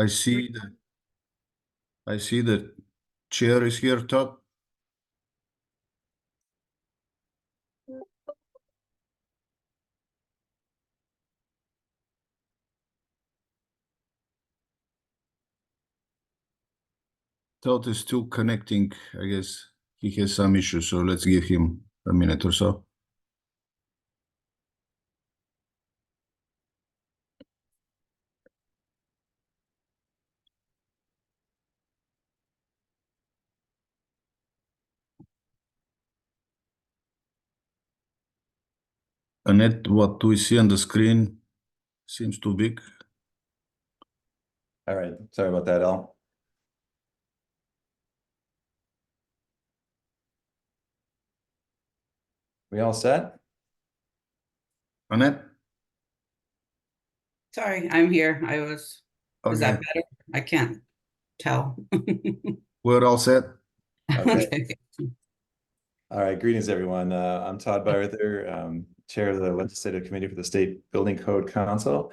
I see the chair is here, Todd. Todd is still connecting. I guess he has some issues, so let's give him a minute or so. Annette, what we see on the screen seems too big. All right, sorry about that, Al. We all set? Annette? Sorry, I'm here. Is Okay. that better? I can't tell. We're all set. Okay. All right, greetings, everyone. I'm Todd Byerther, Chair of the Legislative Committee for the State Building Code Council.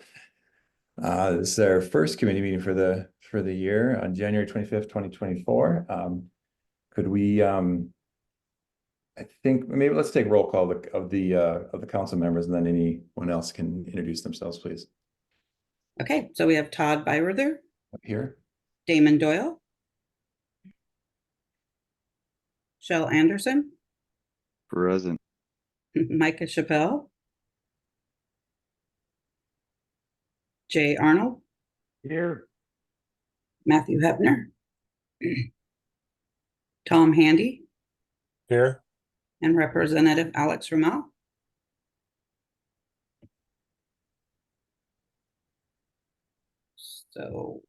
This is our first committee meeting for the year on January 25th, 2024. Could we, I think maybe let's take a roll call of the council members, and then anyone else can introduce themselves, please. Okay, so we have Todd Byerther, Up here. Damon Doyle, Shell Anderson, Present. Micah Chappelle, Jay Arnold, Here. Matthew Hebner, Tom Handy, Here. and Representative Alex Ramel. So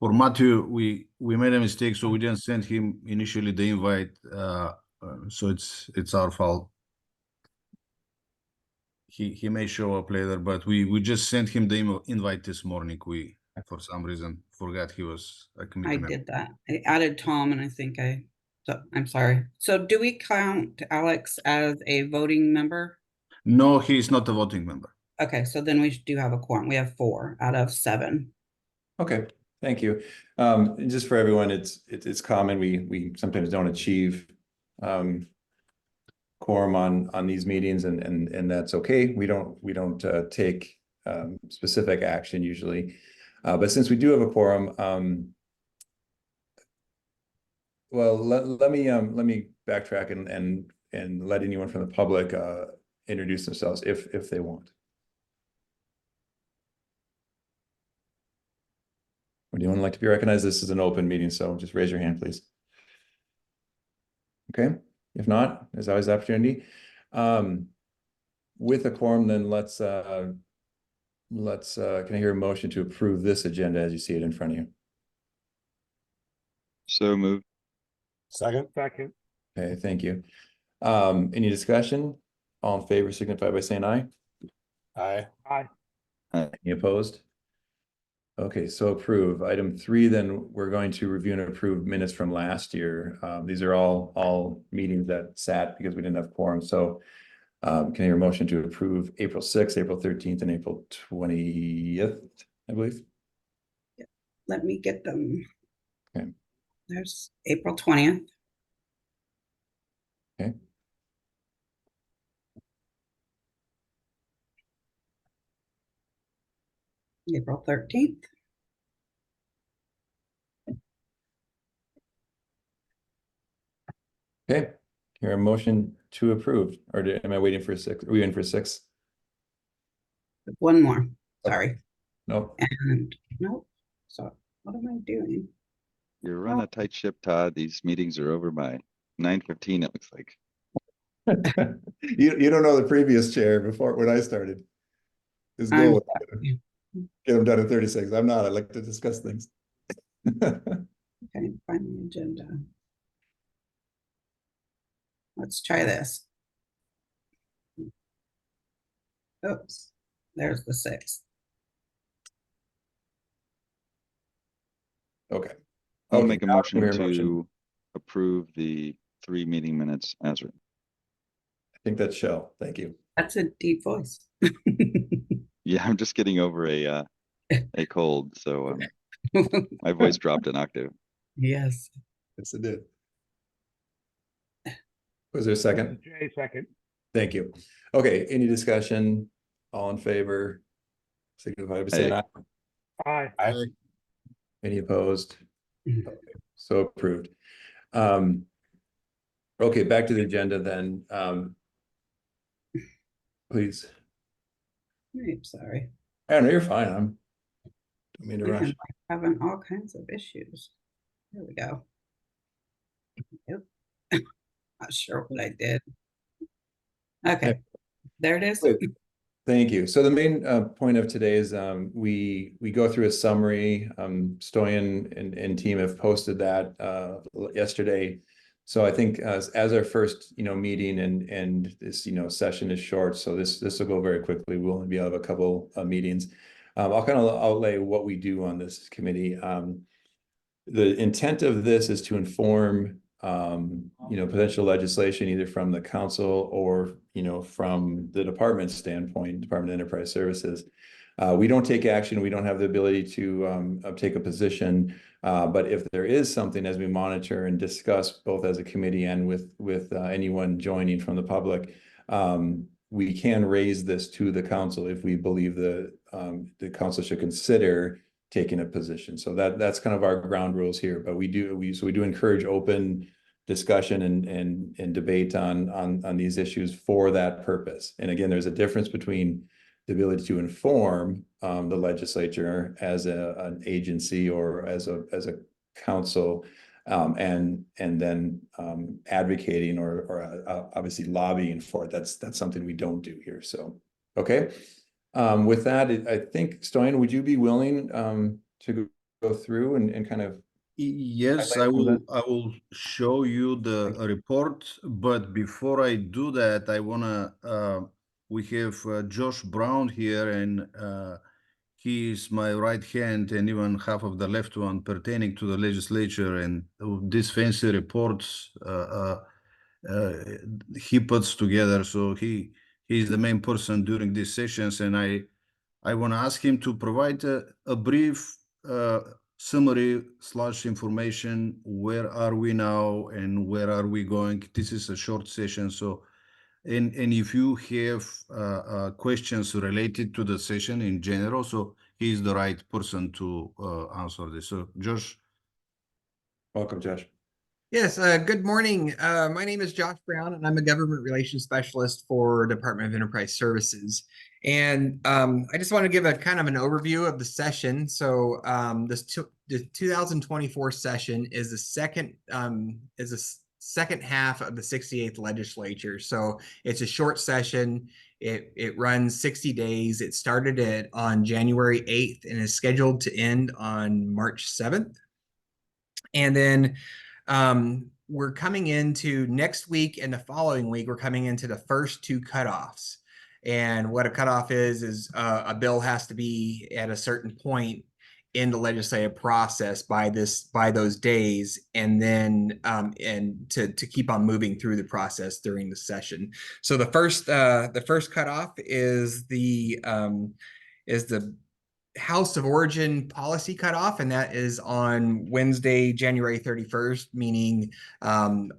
For Matthew, we made a mistake, so we didn't send him initially the invite. So it's our fault. He may show up later, but we just sent him the invite this morning. We for some reason forgot he was a committee member. did that. I added Tom, and I think so I'm sorry. So do we count Alex as a voting member? No, he's not a voting member. Okay, so then we do have a quorum. We have 4 out of 7. Okay, thank you. Just for everyone, it's common. We sometimes don't achieve quorum on these meetings, and that's okay. We don't take specific action usually, but since we do have a quorum, well, let me backtrack and let anyone from the public introduce themselves if they want. Would anyone like to be recognized? This is an open meeting, so just raise your hand, please. Okay, if not, there's always the opportunity. With a quorum, then let's can I hear a motion to approve this agenda as you see it in front of you? So moved. Second. Okay, thank you. Any discussion? All in favor signify by saying aye. Aye. Any opposed? Okay, so approve. Item 3, then we're going to review and approve minutes from last year. These are all meetings that sat because we didn't have quorum. So can I hear a motion to approve April 6th, April 13th, and April 20th, I believe? Let me get them. Okay. There's April 20th. Okay. April 13th. Okay. Hear a motion to approve, or am I waiting for 6? Are we in for 6? One more. Sorry. No. And nope. So what am I doing? You're running a tight ship, Todd. These meetings are over by 9:15, it looks like. You don't know the previous chair before when I started. His goal was to get them done in 36. I'm not. I like to discuss things. Okay, find the agenda. Let's try this. Oops, there's the 6th. Okay. I'll Okay, make a now motion hear to approve the 3 meeting minutes as written. I think that's Shell. Thank you. That's a deep voice. Yeah, I'm just getting over a cold, so my voice dropped an octave. Yes. Yes, it did. Was there a second? Jay, second. Thank you. Okay, any discussion? All in favor? Signify by saying aye. Aye. Aye. Any opposed? Mhm. Okay, so approved. Okay, back to the agenda then. Please. I'm sorry. I know you're fine. Don't mean to Man, rush. like having all kinds of issues. There we go. Yep. Not sure what I did. Okay, there it is. Wait. Thank you. So the main point of today is we go through a summary. Stoyan and team have posted that yesterday. So I think as our first meeting and this session is short, so this will go very quickly. We'll only be able to have a couple of meetings. I'll kind of outlay what we do on this committee. The intent of this is to inform potential legislation either from the council or from the department's standpoint, Department of Enterprise Services. We don't take action. We don't have the ability to take a position. But if there is something as we monitor and discuss both as a committee and with anyone joining from the public, we can raise this to the council if we believe the council should consider taking a position. So that's kind of our ground rules here. But we do encourage open discussion and debate on these issues for that purpose. And again, there's a difference between the ability to inform the legislature as an agency or as a council, and then advocating or obviously lobbying for it. That's something we don't do here. So okay. With that, I think Stoyan, would you be willing to go through and kind of? Yes, I will show you the report, but before I do that, I wanna we have Josh Brown here, and he is my right hand and even half of the left one pertaining to the legislature, and these fancy reports he puts together. So he's the main person during these sessions, and I want to ask him to provide a brief summary / information. Where are we now and where are we going? This is a short session, so and if you have questions related to the session in general, so he's the right person to answer this. So Josh. Welcome, Josh. Yes, good morning. My name is Josh Brown, and I'm a government relations specialist for Department of Enterprise Services. And I just want to give a kind of an overview of the session. So the 2024 session is the second half of the 68th legislature. So it's a short session. It runs 60 days. It started on January 8th and is scheduled to end on March 7th. And then we're coming into next week and the following week, we're coming into the first two cutoffs. And what a cutoff is a bill has to be at a certain point in the legislative process by those days, and then and to keep on moving through the process during the session. So the first cutoff is the House of Origin policy cutoff, and that is on Wednesday, January 31st, meaning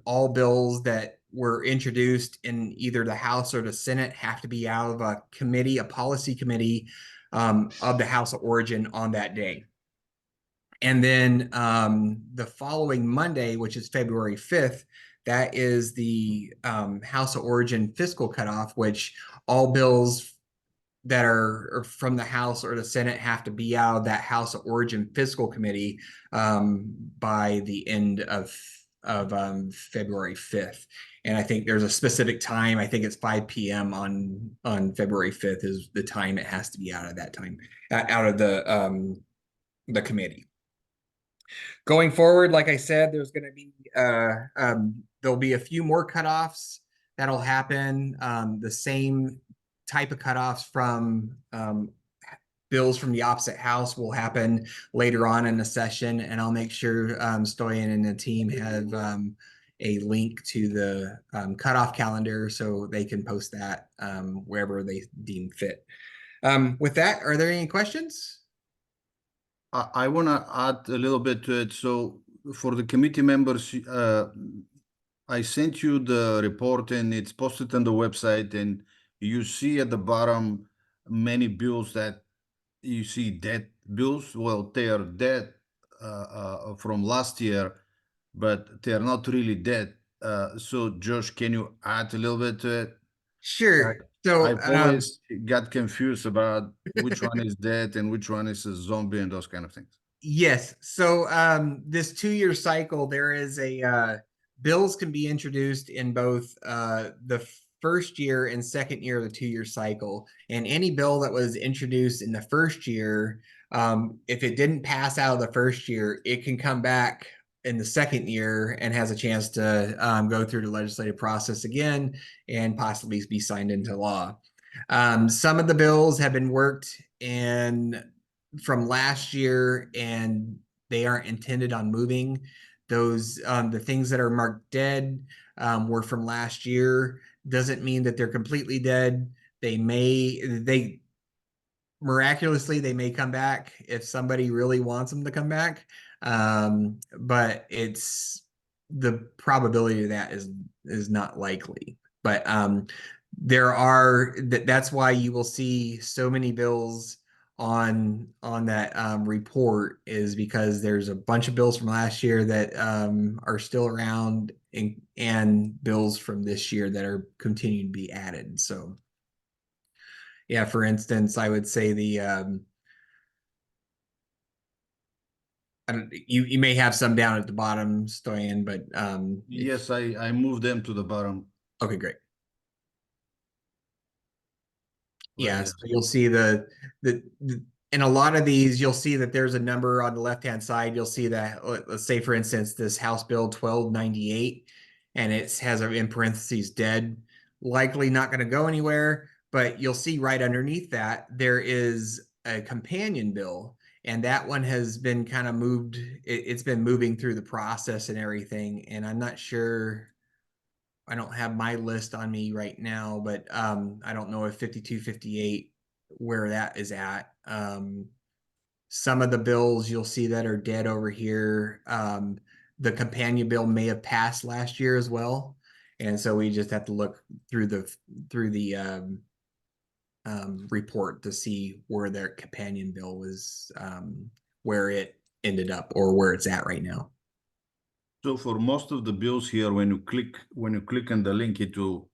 all bills that were introduced in either the House or the Senate have to be out of a committee, a policy committee of the House of Origin on that day. And then the following Monday, which is February 5th, that is the House of Origin fiscal cutoff, which all bills that are from the House or the Senate have to be out of that House of Origin fiscal committee by the end of February 5th. And I think there's a specific time. I think it's 5 p.m. on February 5th is the time it has to be out of that time, out of the committee. Going forward, like I said, there's going to be there'll be a few more cutoffs that'll happen. The same type of cutoffs from bills from the opposite house will happen later on in the session, and I'll make sure Stoyan and the team have a link to the cutoff calendar so they can post that wherever they deem fit. With that, are there any questions? I want to add a little bit to it. So for the committee members, I sent you the report and it's posted on the website, and you see at the bottom many bills that you see dead bills. Well, they are dead from last year, but they are not really dead. So Josh, can you add a little bit to it? Sure. So, I've always got confused about which one is dead and which one is a zombie and those kind of things. yes. So this 2-year cycle, there is a bills can be introduced in both the first year and second year of the 2-year cycle. And any bill that was introduced in the first year, if it didn't pass out of the first year, it can come back in the second year and has a chance to go through the legislative process again and possibly be signed into law. Some of the bills have been worked in from last year and they aren't intended on moving. Those the things that are marked dead were from last year. Doesn't mean that they're completely dead. They miraculously they may come back if somebody really wants them to come back. But it's the probability of that is not likely. But there are that's why you will see so many bills on that report, is because there's a bunch of bills from last year that are still around, and bills from this year that are continuing to be added. So yeah, for instance, I would say the you may have some down at the bottom, Stoyan, but Yes, I moved them to the bottom. okay, great. Right Yeah, here. so you'll see the in a lot of these, you'll see that there's a number on the left-hand side. You'll see that, let's say, for instance, this House Bill 1298, and it has in parentheses dead, likely not going to go anywhere. But you'll see right underneath that there is a companion bill, and that one has been kind of moved. It's been moving through the process and everything, and I'm not sure. I don't have my list on me right now, but I don't know if 5258 where that is at. Some of the bills you'll see that are dead over here. The companion bill may have passed last year as well, and so we just have to look through the report to see where their companion bill was, where it ended up or where it's at right now. So for most of the bills here, when you click on the link, it will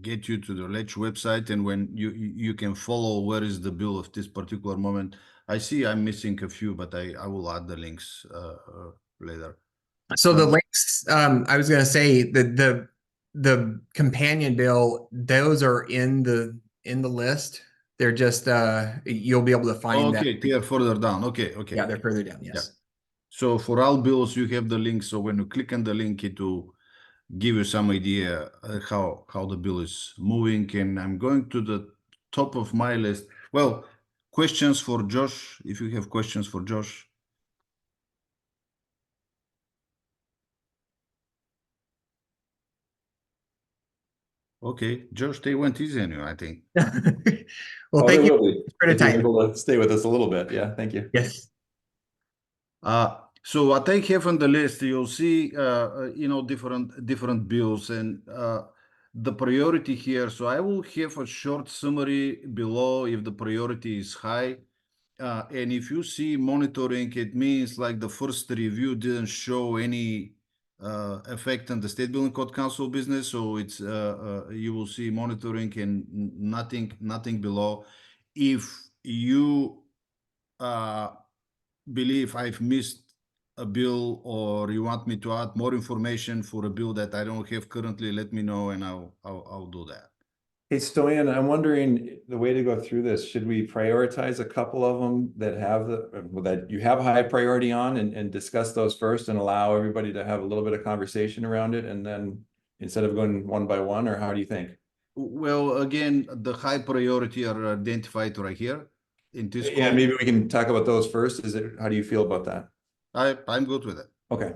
get you to the Ledge website, and when you can follow where is the bill of this particular moment. I see I'm missing a few, but I will add the links later. So the links, I was gonna say the companion bill, those are in the list. They're just you'll be able to find that. Okay, they are further down. Okay. Yeah, they're further down. Yes. So for all bills, you have the link. So when you click on the link, it will give you some idea how the bill is moving. And I'm going to the top of my list. Well, questions for Josh, if you have questions for Josh. Okay, Josh, they went easy on you, I think. Well, thank you for the If you're time. able to stay with us a little bit. Yeah, thank you. Yes. So what I have on the list, you'll see, different bills and the priority here. So I will have a short summary below if the priority is high. And if you see monitoring, it means like the first review didn't show any effect on the State Building Code Council business. So it's you will see monitoring and nothing below. If you believe I've missed a bill or you want me to add more information for a bill that I don't have currently, let me know and I'll do that. Hey, Stoyan, I'm wondering the way to go through this, should we prioritize a couple of them that have that you have a high priority on and discuss those first and allow everybody to have a little bit of conversation around it, and then instead of going one by one, or how do you think? Well, again, the high priority are identified right here in this Yeah, call. maybe we can talk about those first. How do you feel about that? I'm good with it. Okay.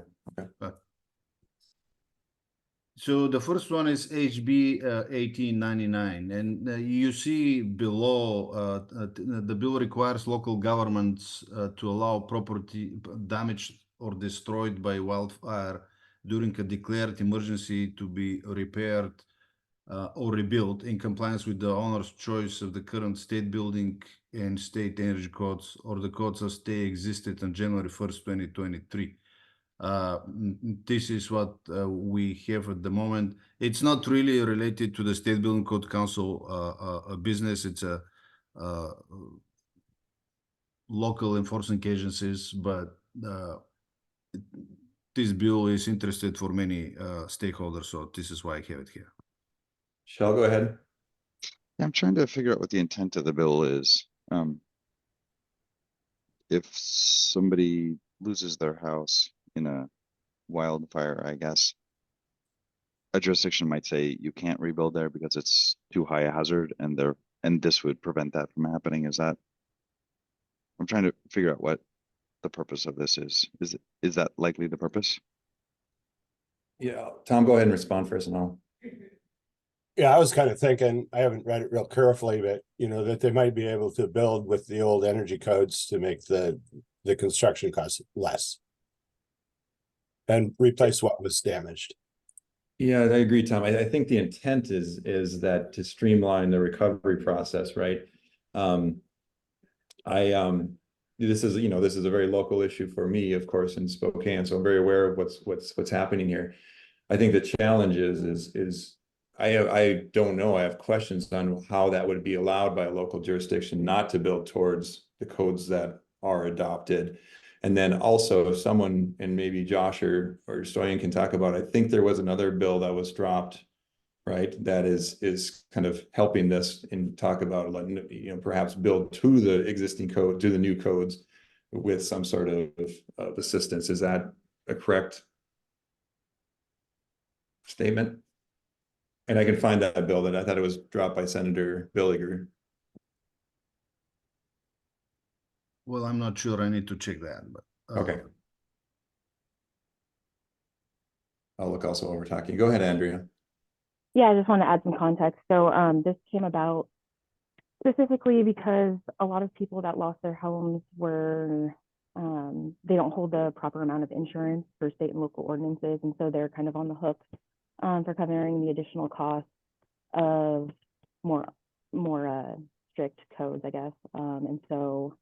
So the first one is HB 1899, and you see below the bill requires local governments to allow property damaged or destroyed by wildfire during a declared emergency to be repaired or rebuilt in compliance with the owner's choice of the current state building and state energy codes, or the codes as they existed on January 1st, 2023. This is what we have at the moment. It's not really related to the State Building Code Council business. It's a local enforcing agencies, but this bill is interested for many stakeholders, so this is why I have it here. Shall go ahead. Yeah, I'm trying to figure out what the intent of the bill is. If somebody loses their house in a wildfire, I guess a jurisdiction might say you can't rebuild there because it's too high a hazard, and this would prevent that from happening. Is that? I'm trying to figure out what the purpose of this is. Is that likely the purpose? Yeah, Tom, go ahead and respond first, and I'll. Yeah, I was kind of thinking, I haven't read it real carefully, but you know, that they might be able to build with the old energy codes to make the construction costs less and replace what was damaged. Yeah, I agree, Tom. I think the intent is that to streamline the recovery process, right? This is, you know, this is a very local issue for me, of course, in Spokane, so I'm very aware of what's happening here. I think the challenge is I don't know. I have questions on how that would be allowed by a local jurisdiction not to build towards the codes that are adopted. And then also, if someone, and maybe Josh or Stoyan can talk about, I think there was another bill that was dropped, right? That is kind of helping this, and talk about letting, you know, perhaps build to the existing code, to the new codes with some sort of assistance. Is that a correct statement? And I can find that bill, that I thought it was dropped by Senator Billiger. Well, I'm not sure. I need to check that, but Okay. I'll look also while we're talking. Go ahead, Andrea. Yeah, I just want to add some context. So this came about specifically because a lot of people that lost their homes were, they don't hold the proper amount of insurance for state and local ordinances. And so they're kind of on the hook for covering the additional costs of more strict codes, I guess. And so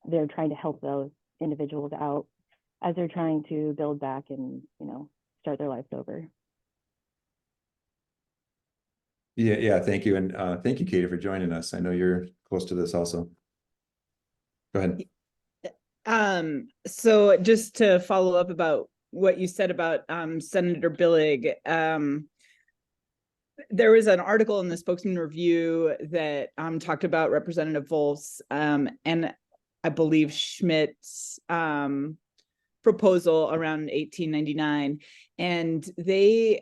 they're trying to help those individuals out as they're trying to build back and, you know, start their lives over. Yeah, thank you. And thank you, Katie, for joining us. I know you're close to this also. Go ahead. So just to follow up about what you said about Senator Billig, there was an article in the Spokesman Review that talked about Representative Wolf's and I believe Schmidt's proposal around 1899, and they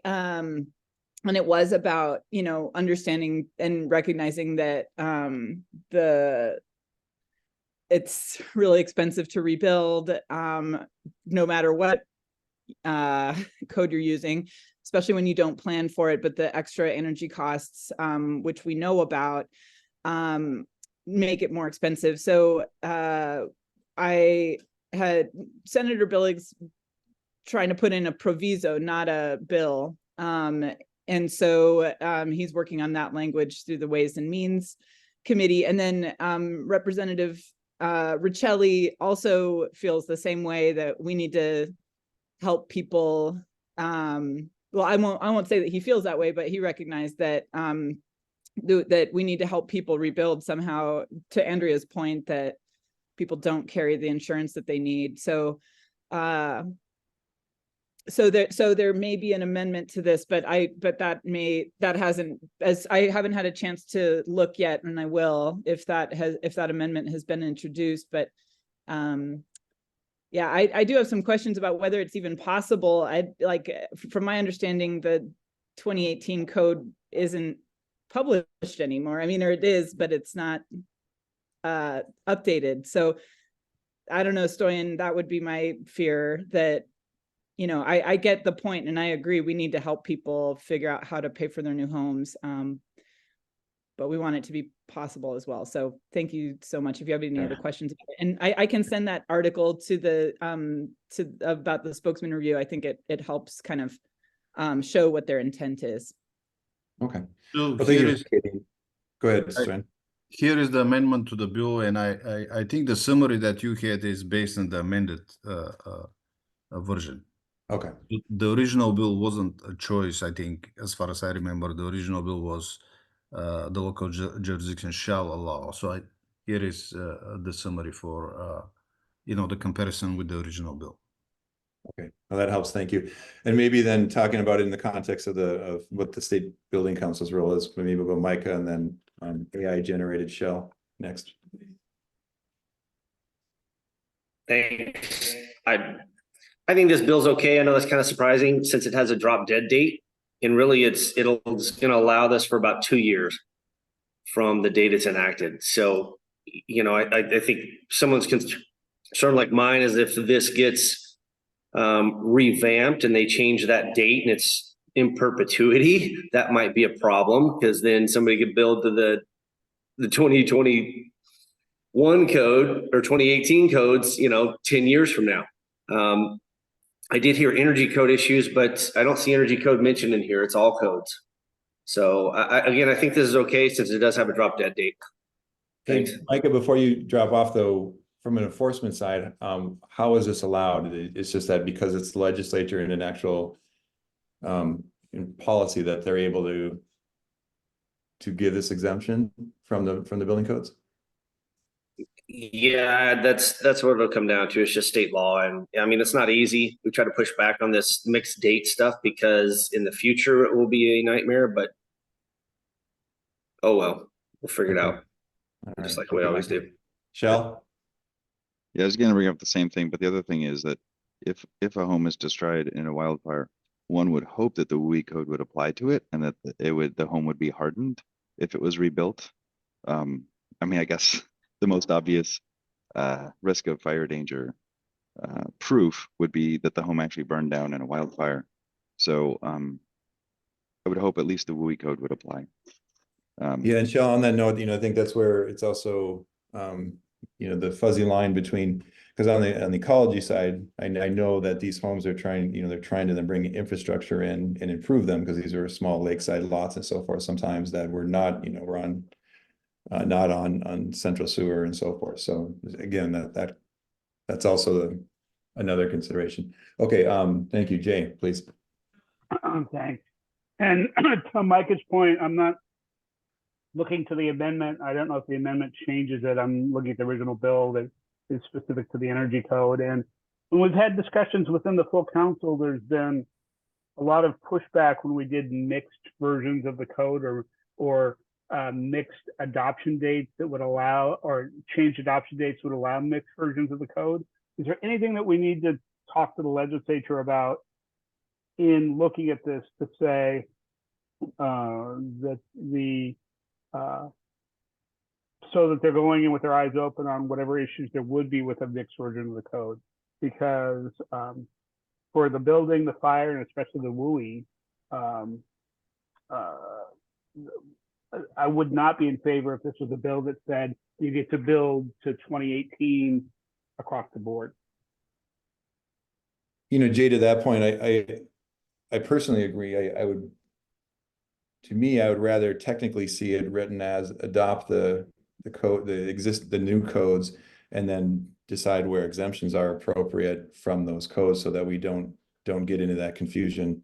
and it was about, you know, understanding and recognizing that it's really expensive to rebuild no matter what code you're using, especially when you don't plan for it, but the extra energy costs, which we know about, make it more expensive. So I had Senator Billig's trying to put in a proviso, not a bill. And so he's working on that language through the Ways and Means Committee. And then Representative Riccelli also feels the same way, that we need to help people. Well, I won't say that he feels that way, but he recognized that that we need to help people rebuild somehow, to Andrea's point, that people don't carry the insurance that they need. So so there may be an amendment to this, but I haven't had a chance to look yet, and I will if that amendment has been introduced. But yeah, I do have some questions about whether it's even possible. From my understanding, the 2018 code isn't published anymore. I mean, or it is, but it's not updated. So I don't know, Stoyan, that would be my fear, that you know, I get the point and I agree, we need to help people figure out how to pay for their new homes. But we want it to be possible as well. So thank you so much. If you have any other questions about it. And I can send that article to the about the spokesman review. I think it helps kind of show what their intent is. Okay. So Well, thank here you, is Katie. Go ahead, Sven. here is the amendment to the bill, and I think the summary that you had is based on the amended version. Okay. The original bill wasn't a choice, I think, as far as I remember. The original bill was the local jurisdiction shall allow. So here is the summary for the comparison with the original bill. Okay, well, that helps. Thank you. And maybe then talking about it in the context of what the state building council's role is, maybe we'll go Micah and then AI generated shell next. Thanks. I think this bill's okay. I know that's kind of surprising since it has a drop dead date, and really it's going to allow this for about 2 years from the date it's enacted. So, you know, I think someone's concern like mine is if this gets revamped and they change that date and it's in perpetuity, that might be a problem, because then somebody could build to the 2021 code or 2018 codes, you know, 10 years from now. I did hear energy code issues, but I don't see energy code mentioned in here. It's all codes. So again, I think this is okay since it does have a drop dead date. Thanks. Micah, before you drop off though, from an enforcement side, how is this allowed? It's just that because it's the legislature and an actual in policy that they're able to give this exemption from the building codes? Yeah, that's what it'll come down to. It's just state law. And I mean, it's not easy. We try to push back on this mixed date stuff because in the future it will be a nightmare, but oh well, we'll figure it out. Just like we always do. Shell? Yeah, I was going to bring up the same thing, but the other thing is that if a home is destroyed in a wildfire, one would hope that the WUI code would apply to it and that the home would be hardened if it was rebuilt. I mean, I guess the most obvious risk of fire danger proof would be that the home actually burned down in a wildfire. So I would hope at least the WUI code would apply. Yeah, and Shell, on that note, you know, I think that's where it's also you know, the fuzzy line between, because on the ecology side, I know that these homes are trying, you know, they're trying to then bring infrastructure in and improve them, because these are small lakeside lots and so forth sometimes that we're not, you know, we're on not on central sewer and so forth. So again, that's also another consideration. Okay, thank you, Jay, please. Thanks. And to Micah's point, I'm not looking to the amendment. I don't know if the amendment changes it. I'm looking at the original bill that is specific to the energy code. And when we've had discussions within the full council, there's been a lot of pushback when we did mixed versions of the code or mixed adoption dates that would allow, or changed adoption dates would allow mixed versions of the code. Is there anything that we need to talk to the legislature about in looking at this to say that so that they're going in with their eyes open on whatever issues there would be with a mixed version of the code? Because for the building, the fire, and especially the WUI, I would not be in favor if this was a bill that said you get to build to 2018 across the board. You know, Jay, to that point, I personally agree. I would, to me, I would rather technically see it written as adopt the code, the new codes, and then decide where exemptions are appropriate from those codes, so that we don't get into that confusion.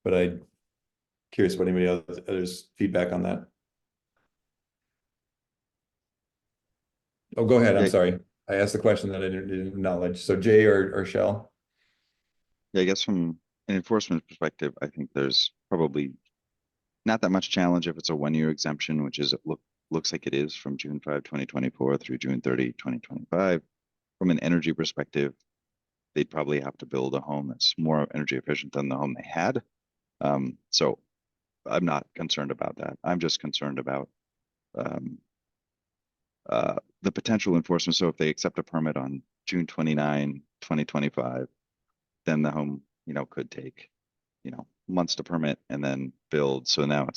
But I'm curious what anybody others feedback on that. Oh, go ahead. I'm sorry. I asked the question that I didn't acknowledge. So Jay or Shell? Yeah, I guess from an enforcement perspective, I think there's probably not that much challenge if it's a 1-year exemption, which is looks like it is from June 5, 2024 through June 30, 2025. From an energy perspective, they'd probably have to build a home that's more energy efficient than the home they had. So I'm not concerned about that. I'm just concerned about the potential enforcement. So if they accept a permit on June 29, 2025, then the home, could take, months to permit and then build. So now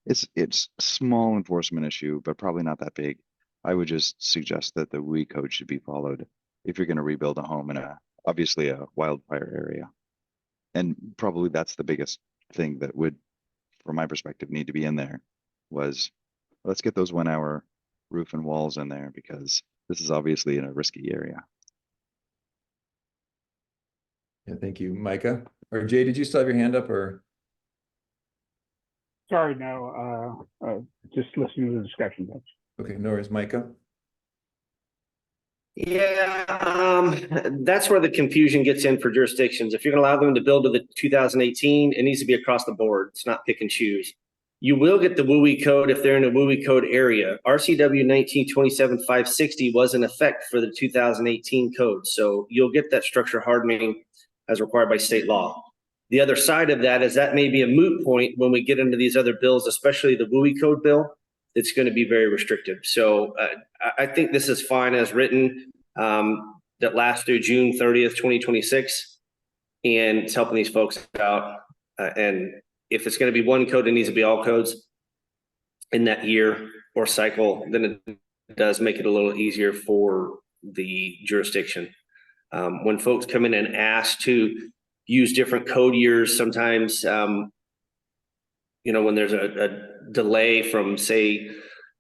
it's a small enforcement issue, but probably not that big. I would just suggest that the WUI code should be followed if you're going to rebuild a home in obviously a wildfire area. And probably that's the biggest thing that would, from my perspective, need to be in there was, let's get those 1 hour roof and walls in there, because this is obviously in a risky area. Yeah, thank you, Micah. Or Jay, did you still have your hand up, or? Sorry, no, just listening to the discussion. Okay, no worries, Micah. Yeah, that's where the confusion gets in for jurisdictions. If you're gonna allow them to build to the 2018, it needs to be across the board. It's not pick and choose. You will get the WUI code if they're in a WUI code area. RCW 1927-560 was in effect for the 2018 code. So you'll get that structure hardening as required by state law. The other side of that is that may be a moot point when we get into these other bills, especially the WUI code bill. It's going to be very restrictive. So I think this is fine as written, that lasts through June 30th, 2026. And it's helping these folks out. And if it's going to be one code, it needs to be all codes in that year or cycle, then it does make it a little easier for the jurisdiction. When folks come in and ask to use different code years, sometimes, when there's a delay from, say,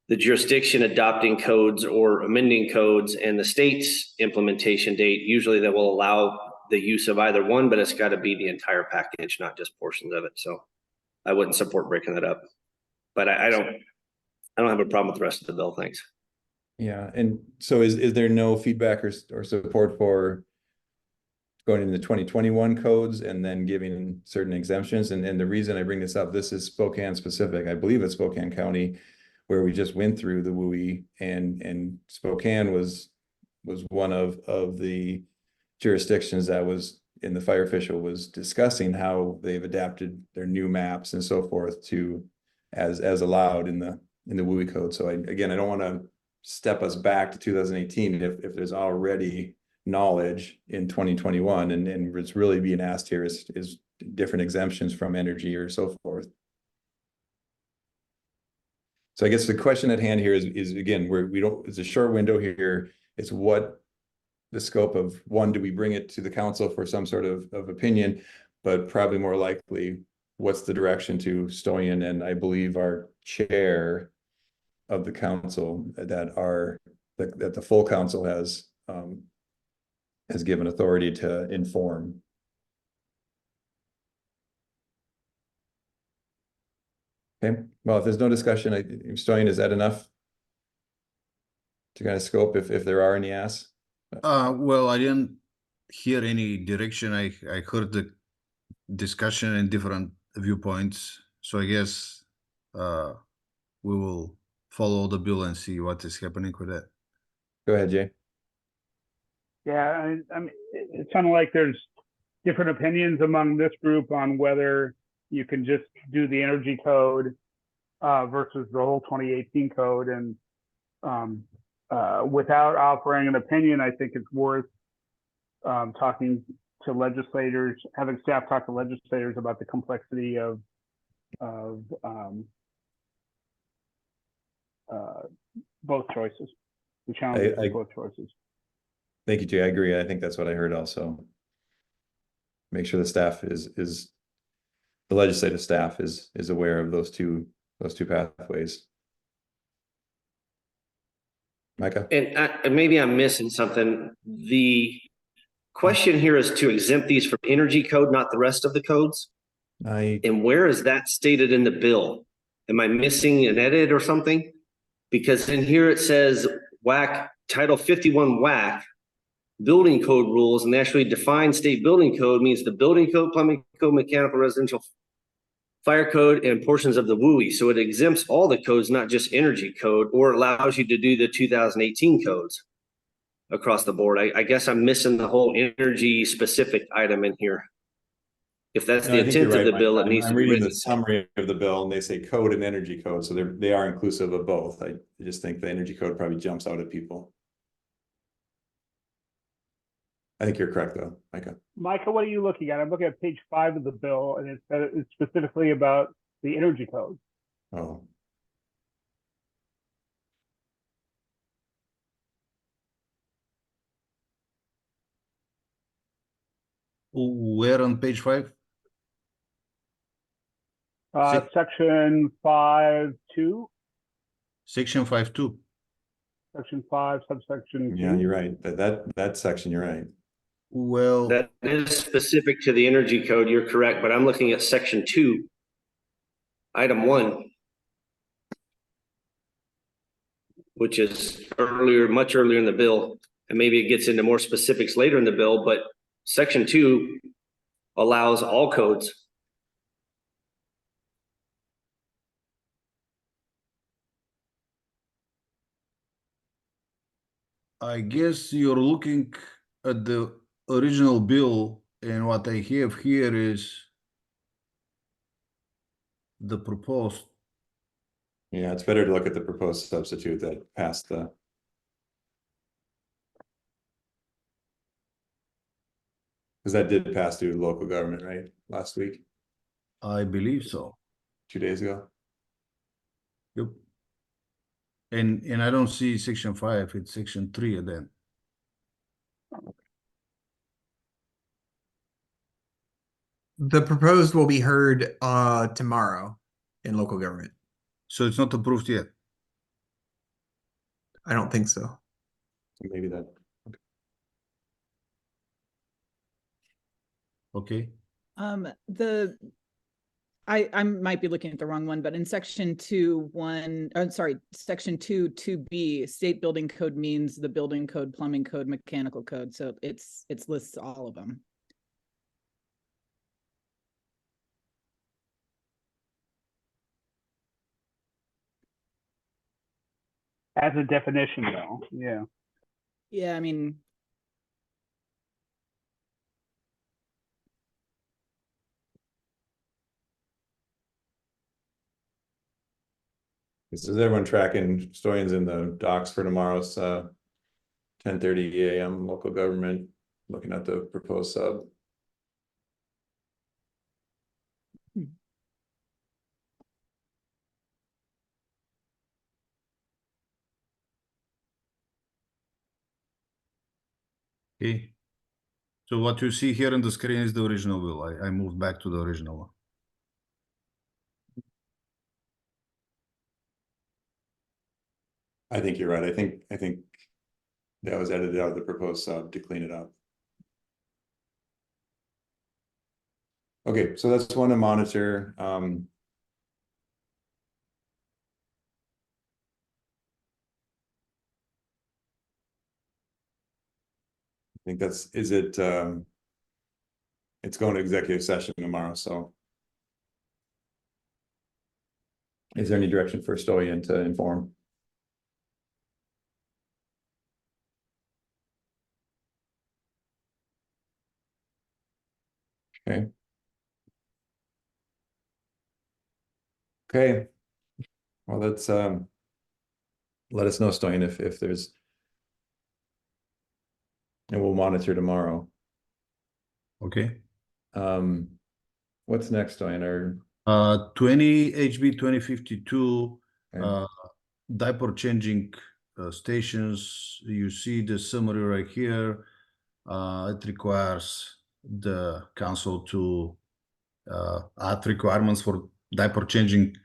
the jurisdiction adopting codes or amending codes and the state's implementation date, usually that will allow the use of either one, but it's got to be the entire package, not just portions of it. So I wouldn't support breaking that up, but I don't have a problem with the rest of the bill. Thanks. Yeah, and so is there no feedback or support for going into the 2021 codes and then giving certain exemptions? And the reason I bring this up, this is Spokane specific. I believe it's Spokane County, where we just went through the WUI, and Spokane was one of the jurisdictions that was in the fire official was discussing how they've adapted their new maps and so forth to as allowed in the WUI code. So I don't want to step us back to 2018 if there's already knowledge in 2021 and it's really being asked here is different exemptions from energy or so forth. So I guess the question at hand here is again, it's a short window here. It's what the scope of one, do we bring it to the council for some sort of opinion, but probably more likely, what's the direction to Stoyan and I believe our chair of the council that the full council has given authority to inform. Okay, well, if there's no discussion, Stoyan, is that enough to kind of scope if there are any asks? Well, I didn't hear any direction. I heard the discussion and different viewpoints. So I guess we will follow the bill and see what is happening with that. Go ahead, Jay. Yeah, I mean, it sounded like there's different opinions among this group on whether you can just do the energy code versus the whole 2018 code. And without offering an opinion, I think it's worth talking to legislators, having staff talk to legislators about the complexity of both choices, the challenges of both choices. Thank you, Jay. I agree. I think that's what I heard also. Make sure the staff is the legislative staff is aware of those two pathways. Micah? And maybe I'm missing something. The question here is to exempt these from energy code, not the rest of the codes. And where is that stated in the bill? Am I missing an edit or something? Because in here it says WAC, Title 51 WAC, building code rules, and they actually define state building code means the building code, plumbing code, mechanical, residential, fire code, and portions of the WUI. So it exempts all the codes, not just energy code, or allows you to do the 2018 codes across the board. I guess I'm missing the whole energy specific item in here. If that's the intent of the bill, it needs to be reading written. the summary of the bill and they say code and energy code. So they are inclusive of both. I just think the energy code probably jumps out at people. I think you're correct though, Micah. Micah, what are you looking at? I'm looking at page 5 of the bill, and it's specifically about the energy code. Oh, Where on page 5? Six- Section 5.2, Section 5.2. section 5, subsection 2. yeah, you're right. That section, you're right. Well, That is specific to the energy code. You're correct, but I'm looking at section 2, item 1, which is earlier, much earlier in the bill. And maybe it gets into more specifics later in the bill, but section 2 allows all codes. I guess you're looking at the original bill, and what I have here is the proposed. Yeah, it's better to look at the proposed substitute that passed the. Because that did pass through local government, right, last week, I believe so. 2 days ago. Yep. And I don't see section 5, it's section 3 then. The proposed will be heard tomorrow in local government. So it's not approved yet. I don't think so. So maybe that. Okay. I might be looking at the wrong one, but in section 2.1, I'm sorry, section 2.2b, state building code means the building code, plumbing code, mechanical code. So it's lists all of them. As a definition, though, yeah. Yeah, I mean, Is everyone tracking Stoyan's in the docs for tomorrow's 10:30 a.m. local government, looking at the proposed sub? Okay. So what you see here on the screen is the original bill. I moved back to the original one. I think you're right. I think that was edited out of the proposed sub to clean it up. Okay, so that's one to monitor. I think that's, is it, it's going to executive session tomorrow, so. Is there any direction for Stoyan to inform? Okay. Okay. Well, let's let us know, Stoyan, if there's, and we'll monitor tomorrow. Okay. What's next, Stoyan? Or 20 HB 2052 okay. diaper changing stations. You see the summary right here. It requires the council to add requirements for diaper changing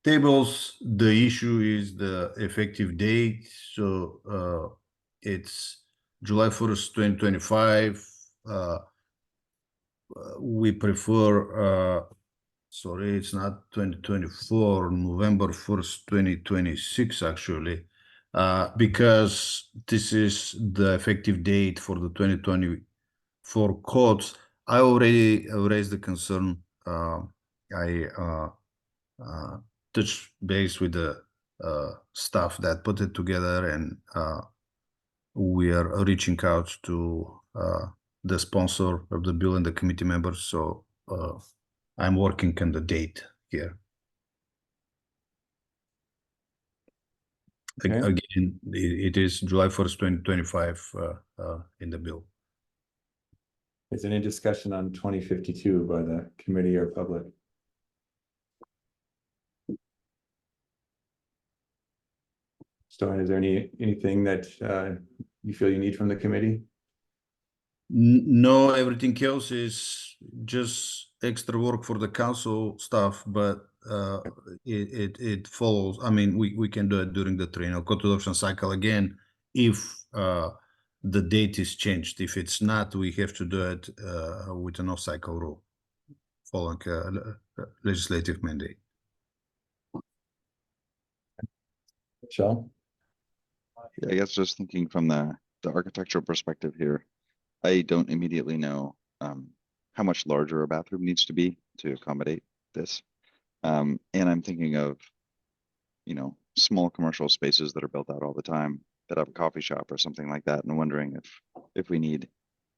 tables. The issue is the effective date. So it's July 1st, 2025. We prefer, sorry, it's not 2024, November 1st, 2026, actually, because this is the effective date for the 2024 codes. I already raised the concern. I touched base with the staff that put it together, and we are reaching out to the sponsor of the bill and the committee members. So I'm working on the date here. Okay. Again, it is July 1st, 2025 in the bill. Is there any discussion on 2052 by the committee or public? Stoyan, is there anything that you feel you need from the committee? No, everything else is just extra work for the council staff, but it follows. I mean, we can do it during the triennial code adoption cycle again if the date is changed. If it's not, we have to do it with an off-cycle rule following legislative mandate. Michelle? Yeah, I guess just thinking from the architectural perspective here, I don't immediately know how much larger a bathroom needs to be to accommodate this. And I'm thinking of, you know, small commercial spaces that are built out all the time that have a coffee shop or something like that, and wondering if we need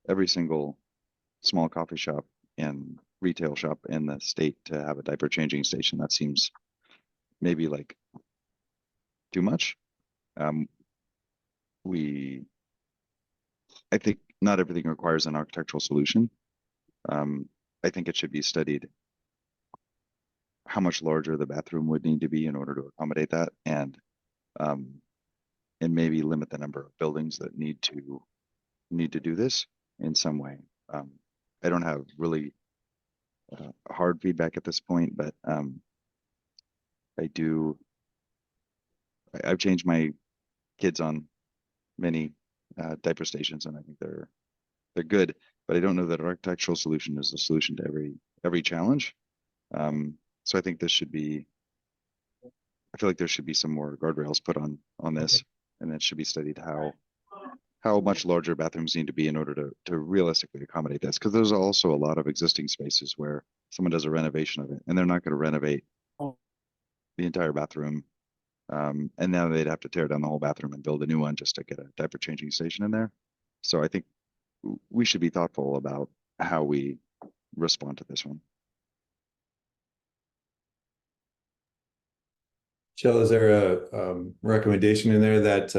every single small coffee shop and retail shop in the state to have a diaper changing station. That seems maybe like too much. I think not everything requires an architectural solution. I think it should be studied how much larger the bathroom would need to be in order to accommodate that, and maybe limit the number of buildings that need to do this in some way. I don't have really hard feedback at this point, but I've changed my kids on many diaper stations, and I think they're good, but I don't know that an architectural solution is the solution to every challenge. So I think I feel like there should be some more guardrails put on this, and it should be studied how much larger bathrooms need to be in order to realistically accommodate this. Because there's also a lot of existing spaces where someone does a renovation of it, and they're not going to renovate the entire bathroom. And now they'd have to tear down the whole bathroom and build a new one just to get a diaper changing station in there. So I think we should be thoughtful about how we respond to this one. Michelle, is there a recommendation in there that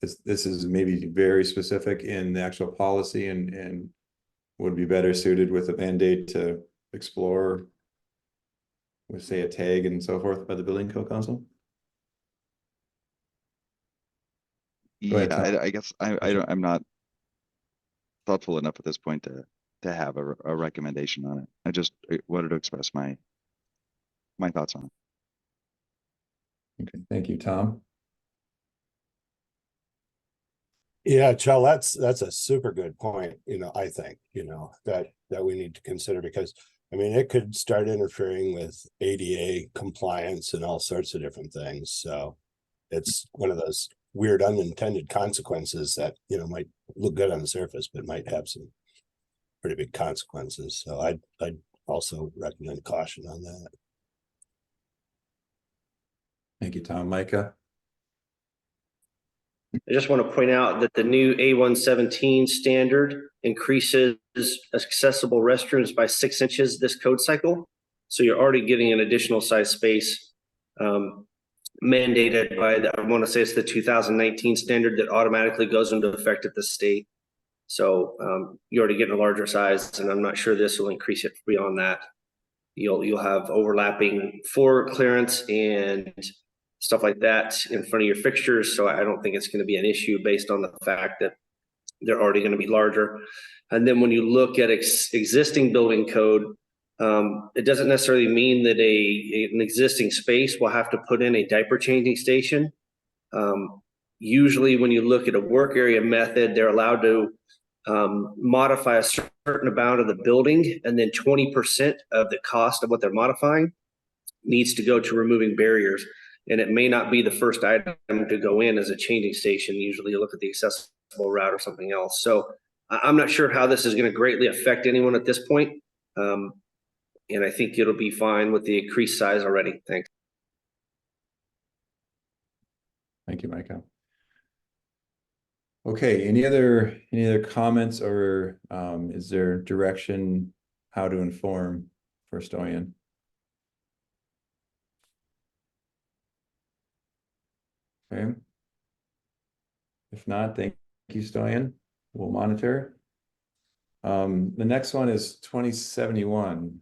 this is maybe very specific in the actual policy and would be better suited with a mandate to explore with, say, a tag and so forth by the building code council? Go ahead, Tom. I guess I'm not thoughtful enough at this point to have a recommendation on it. I just wanted to express my thoughts on it. Okay, thank you, Tom. Yeah, Chell, that's a super good point, I think, that we need to consider, because I mean, it could start interfering with ADA compliance and all sorts of different things. So it's one of those weird unintended consequences that, might look good on the surface, but might have some pretty big consequences. So I'd also recommend caution on that. Thank you, Tom. Micah? I just want to point out that the new A117 standard increases accessible restrooms by 6 inches this code cycle. So you're already getting an additional size space mandated by I want to say it's the 2019 standard that automatically goes into effect at the state. So you're already getting a larger size, and I'm not sure this will increase it beyond that. You'll have overlapping floor clearance and stuff like that in front of your fixtures. So I don't think it's going to be an issue based on the fact that they're already going to be larger. And then when you look at existing building code, it doesn't necessarily mean that an existing space will have to put in a diaper changing station. Usually when you look at a work area method, they're allowed to modify a certain amount of the building, and then 20% of the cost of what they're modifying needs to go to removing barriers. And it may not be the first item to go in as a changing station. Usually you look at the accessible route or something else. So I'm not sure how this is going to greatly affect anyone at this point. And I think it'll be fine with the increased size already. Thanks. Thank you, Micah. Okay, any other comments, or is there direction how to inform for Stoyan? Okay. If not, thank you, Stoyan. We'll monitor. The next one is 2071.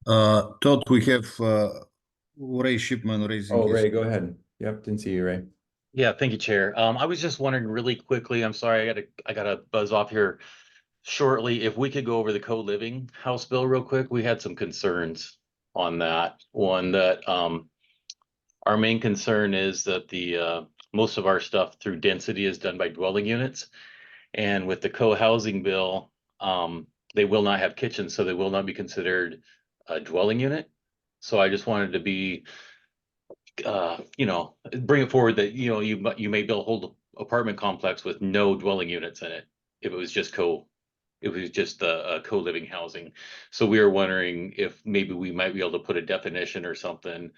Todd, we have Ray Shipman raising Oh, his. Ray, go ahead. Yep, didn't see you, Ray. Yeah, thank you, Chair. I was just wondering really quickly, I'm sorry, I gotta buzz off here shortly. If we could go over the co-living house bill real quick, we had some concerns on that. One that our main concern is that the most of our stuff through density is done by dwelling units. And with the co-housing bill, they will not have kitchens, so they will not be considered a dwelling unit. So I just wanted to be bring it forward that, you may build a whole apartment complex with no dwelling units in it. If it was just co-living housing. So we were wondering if maybe we might be able to put a definition or something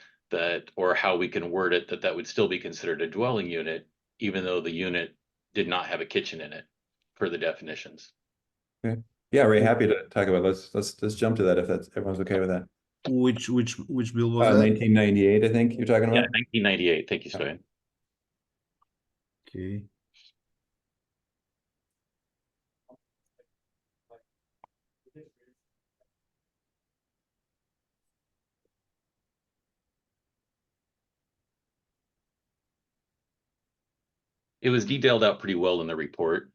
or how we can word it that would still be considered a dwelling unit, even though the unit did not have a kitchen in it for the definitions. Okay. Yeah, Ray, happy to talk about it. Let's jump to that if everyone's okay with that. Which bill was that? 1998, I think you're talking Yeah, about. 1998. Thank you, Yeah. Stoyan. Okay. It was detailed out pretty well in the report.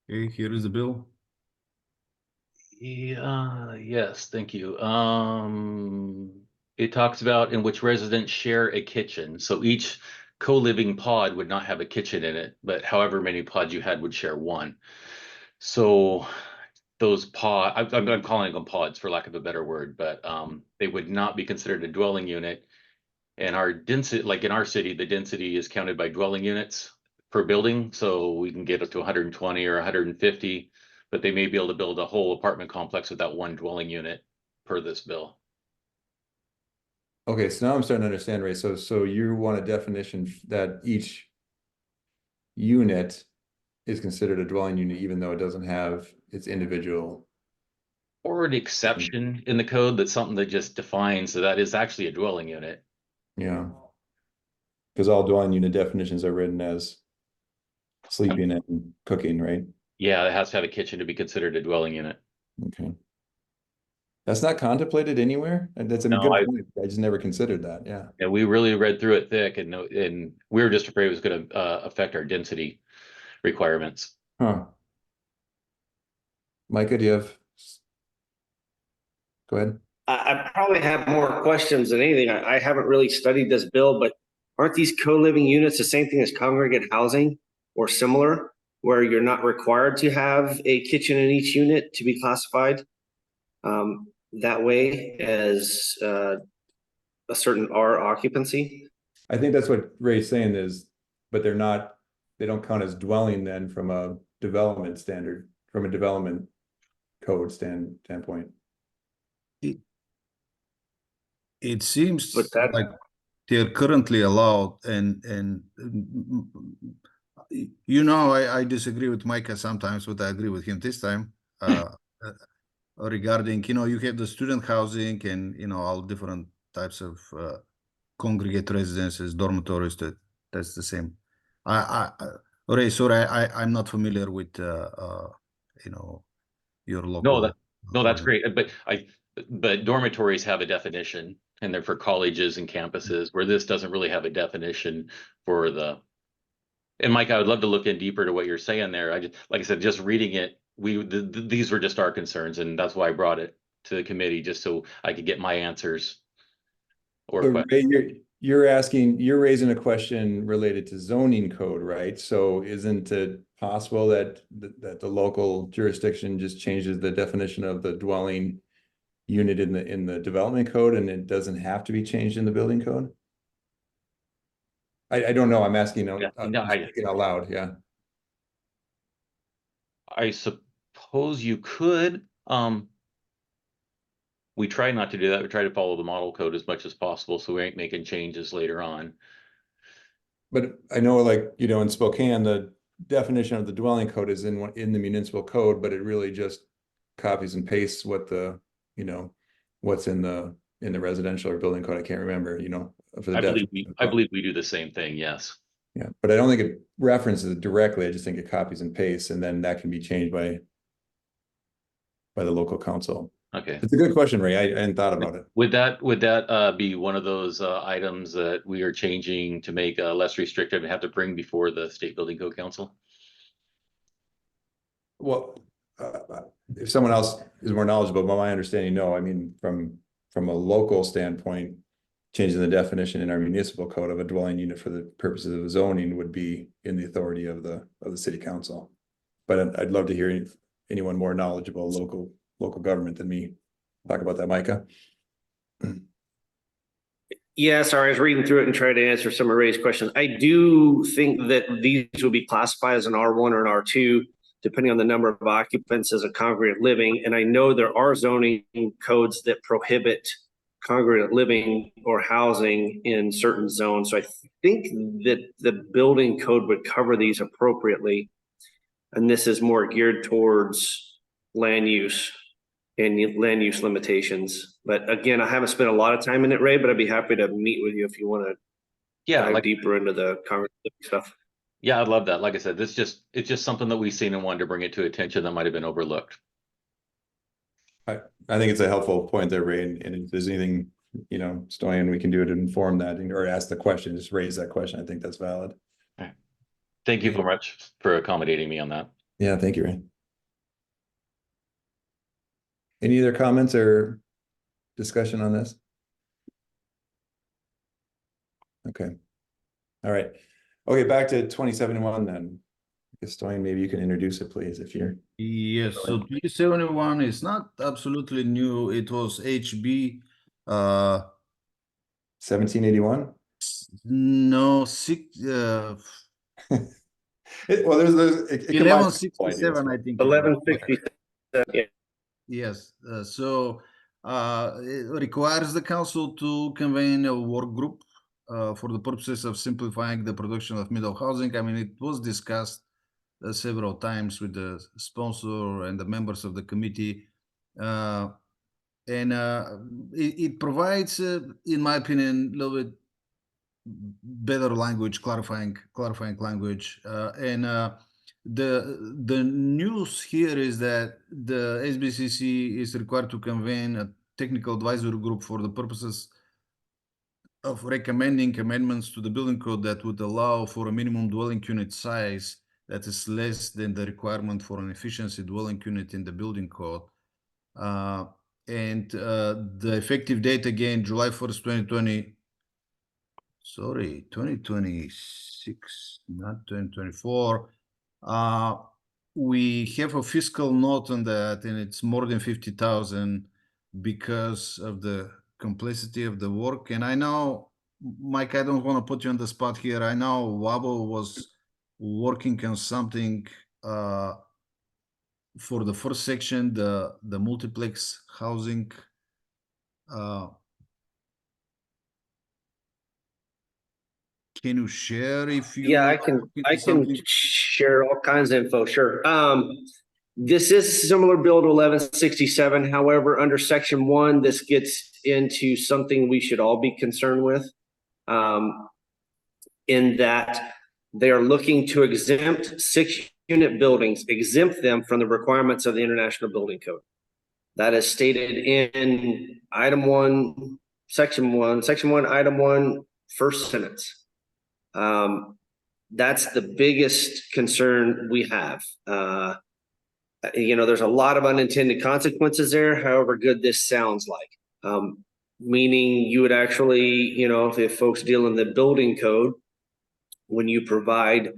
Okay, here is the bill. Yes, thank you. It talks about in which residents share a kitchen. So each co-living pod would not have a kitchen in it, but however many pods you had would share one. So those I'm calling them pods for lack of a better word, but they would not be considered a dwelling unit. And our density, like in our city, the density is counted by dwelling units per building. So we can get up to 120 or 150, but they may be able to build a whole apartment complex with that one dwelling unit per this bill. Okay, so now I'm starting to understand, Ray. So you want a definition that each unit is considered a dwelling unit, even though it doesn't have its individual. Or an exception in the code that's something that just defines that is actually a dwelling unit. Yeah. Because all dwelling unit definitions are written as sleeping and cooking, right? Yeah, it has to have a kitchen to be considered a dwelling unit. Okay. That's not contemplated anywhere? And that's a No, good point. I just never considered that. Yeah. And we really read through it thick, and we were just afraid it was going to affect our density requirements. Huh. Micah, do you have? Go ahead. I probably have more questions than anything. I haven't really studied this bill, but aren't these co-living units the same thing as congregate housing or similar, where you're not required to have a kitchen in each unit to be classified that way as a certain R occupancy? I think that's what Ray's saying is, but they don't count as dwelling then from a development standard, from a development code standpoint. It seems But that- like they're currently allowed, and I disagree with Micah sometimes, but I agree with him this time. Regarding, you have the student housing and all different types of congregate residences, dormitories. That's the same. Ray, sorry, I'm not familiar with your local. No, that's great. But dormitories have a definition, and they're for colleges and campuses, where this doesn't really have a definition for the. And Mike, I would love to look in deeper to what you're saying there. Like I said, just reading it, these were just our concerns, and that's why I brought it to the committee, just so I could get my answers. So Ray, you're raising a question related to zoning code, right? So isn't it possible that the local jurisdiction just changes the definition of the dwelling unit in the development code, and it doesn't have to be changed in the building code? I don't know. I'm asking out loud. Yeah. I suppose you could. We try not to do that. We try to follow the model code as much as possible, so we ain't making changes later on. But I know, like, in Spokane, the definition of the dwelling code is in the municipal code, but it really just copies and pastes what the, what's in the residential or building code. I can't remember, for the definition. I believe we do the same thing, yes. Yeah, but I don't think it references it directly. I just think it copies and pastes, and then that can be changed by the local council. Okay. It's a good question, Ray. I hadn't thought about it. Would that be one of those items that we are changing to make less restrictive and have to bring before the State Building Code Council? Well, if someone else is more knowledgeable, but my understanding, no. I mean, from a local standpoint, changing the definition in our municipal code of a dwelling unit for the purposes of zoning would be in the authority of the city council. But I'd love to hear anyone more knowledgeable, local government than me talk about that, Micah. Yeah, sorry, I was reading through it and trying to answer some of Ray's questions. I do think that these will be classified as an R1 or an R2, depending on the number of occupants as a congregate living. And I know there are zoning codes that prohibit congregate living or housing in certain zones. So I think that the building code would cover these appropriately. And this is more geared towards land use and land use limitations. But again, I haven't spent a lot of time in it, Ray, but I'd be happy to meet with you if you want to dive deeper into the congregate stuff. Yeah, I'd love that. Like I said, it's just something that we've seen and wanted to bring it to attention that might have been overlooked. I think it's a helpful point there, Ray. And if there's anything, Stoyan, we can do to inform that or ask the question, just raise that question. I think that's valid. Right. Thank you very much for accommodating me on that. Yeah, thank you, Ray. Any other comments or discussion on this? Okay. All right. Okay, back to 2071 then. I guess, Stoyan, maybe you can introduce it, please, if you're... Yes, so 2071 is not absolutely new. It was HB 1781? No, Well, there's it 1167, I think. 1167. Yeah. Yes, it requires the council to convene a work group for the purposes of simplifying the production of middle housing. I mean, it was discussed several times with the sponsor and the members of the committee, and it provides, in my opinion, a little bit better language, clarifying language, and the news here is that the SBCC is required to convene a technical advisory group for the purposes of recommending amendments to the building code that would allow for a minimum dwelling unit size that is less than the requirement for an efficiency dwelling unit in the building code. And the effective date, again, July 1st, 2020. Sorry, 2026, not 2024. We have a fiscal note on that, and it's more than 50,000 because of the complexity of the work. And I know, Mike, I don't want to put you on the spot here. I know Wabo was working on something for the first section, the multiplex housing. Can you share if you? Yeah, I can share all kinds of info. Sure. This is similar bill to 1167. However, under section 1, this gets into something we should all be concerned with, in that they are looking to exempt 6-unit buildings, exempt them from the requirements of the International Building Code. That is stated in item 1, section 1, item 1, first sentence. That's the biggest concern we have. There's a lot of unintended consequences there, however good this sounds like. Meaning you would actually, if folks deal in the building code, when you provide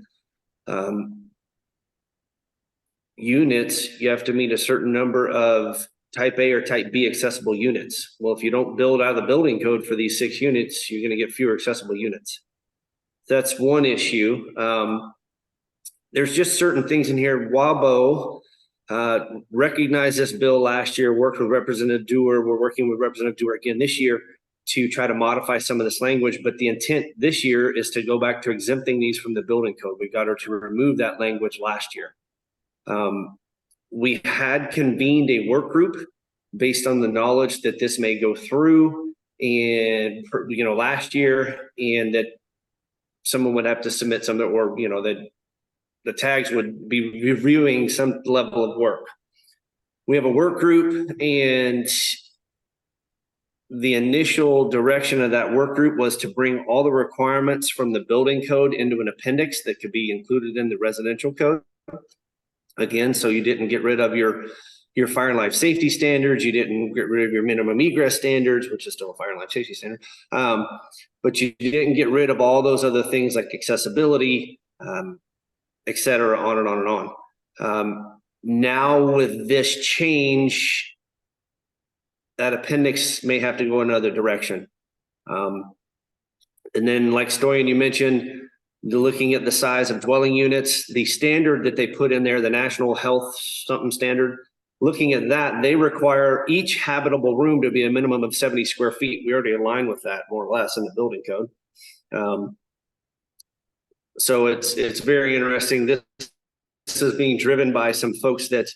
units, you have to meet a certain number of type A or type B accessible units. Well, if you don't build out of the building code for these 6 units, you're going to get fewer accessible units. That's one issue. There's just certain things in here. WABO recognized this bill last year, worked with Representative Dewar. We're working with Representative Dewar again this year to try to modify some of this language, but the intent this year is to go back to exempting these from the building code. We got her to remove that language last year. We had convened a work group based on the knowledge that this may go through and, last year, and that someone would have to submit something, or, that the tags would be reviewing some level of work. We have a work group, and the initial direction of that work group was to bring all the requirements from the building code into an appendix that could be included in the residential code. Again, so you didn't get rid of your fire and life safety standards, you didn't get rid of your minimum egress standards, which is still a fire and life safety standard, but you didn't get rid of all those other things like accessibility, et cetera, on and on and on. Now with this change, that appendix may have to go another direction. And then, like Stoyan, you mentioned, looking at the size of dwelling units, the standard that they put in there, the National Health something standard, looking at that, they require each habitable room to be a minimum of 70 square feet. We already align with that more or less in the building code. So it's very interesting. This is being driven by some folks that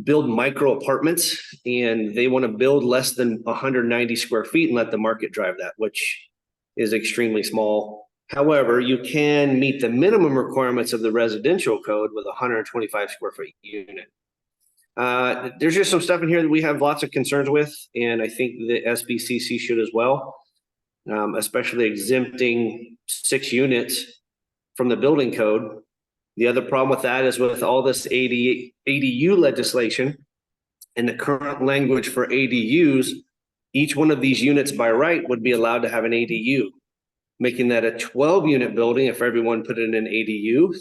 build micro apartments, and they want to build less than 190 square feet and let the market drive that, which is extremely small. However, you can meet the minimum requirements of the residential code with a 125 square foot unit. There's just some stuff in here that we have lots of concerns with, and I think the SBCC should as well, especially exempting 6 units from the building code. The other problem with that is with all this ADU legislation and the current language for ADUs, each one of these units by right would be allowed to have an ADU, making that a 12-unit building if everyone put in an ADU,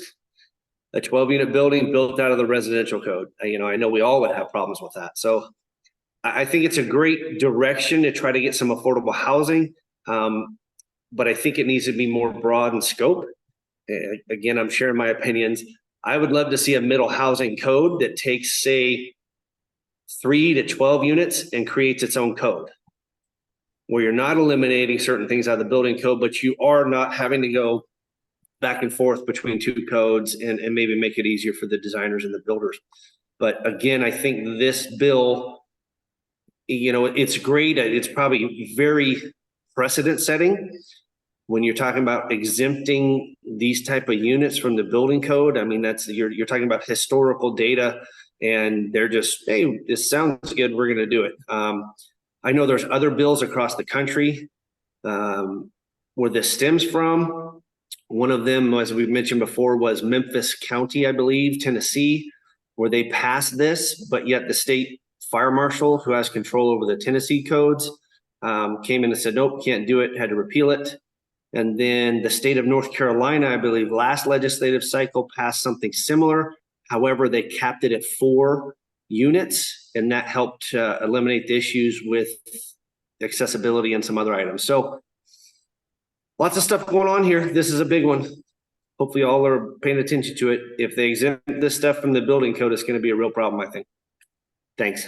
a 12-unit building built out of the residential code. I know we all would have problems with that. So I think it's a great direction to try to get some affordable housing, but I think it needs to be more broad in scope. Again, I'm sharing my opinions. I would love to see a middle housing code that takes, say, 3 to 12 units and creates its own code, where you're not eliminating certain things out of the building code, but you are not having to go back and forth between 2 codes and maybe make it easier for the designers and the builders. But again, I think this bill, it's great. It's probably very precedent setting when you're talking about exempting these type of units from the building code. I mean, you're talking about historical data, and they're just, hey, this sounds good, we're going to do it. I know there's other bills across the country where this stems from. One of them, as we've mentioned before, was Memphis County, I believe, Tennessee, where they passed this, but yet the state fire marshal, who has control over the Tennessee codes, came in and said, nope, can't do it, had to repeal it. And then the state of North Carolina, I believe, last legislative cycle passed something similar. However, they capped it at 4 units, and that helped eliminate the issues with accessibility and some other items. So lots of stuff going on here. This is a big one. Hopefully all are paying attention to it. If they exempt this stuff from the building code, it's going to be a real problem, I think. Thanks.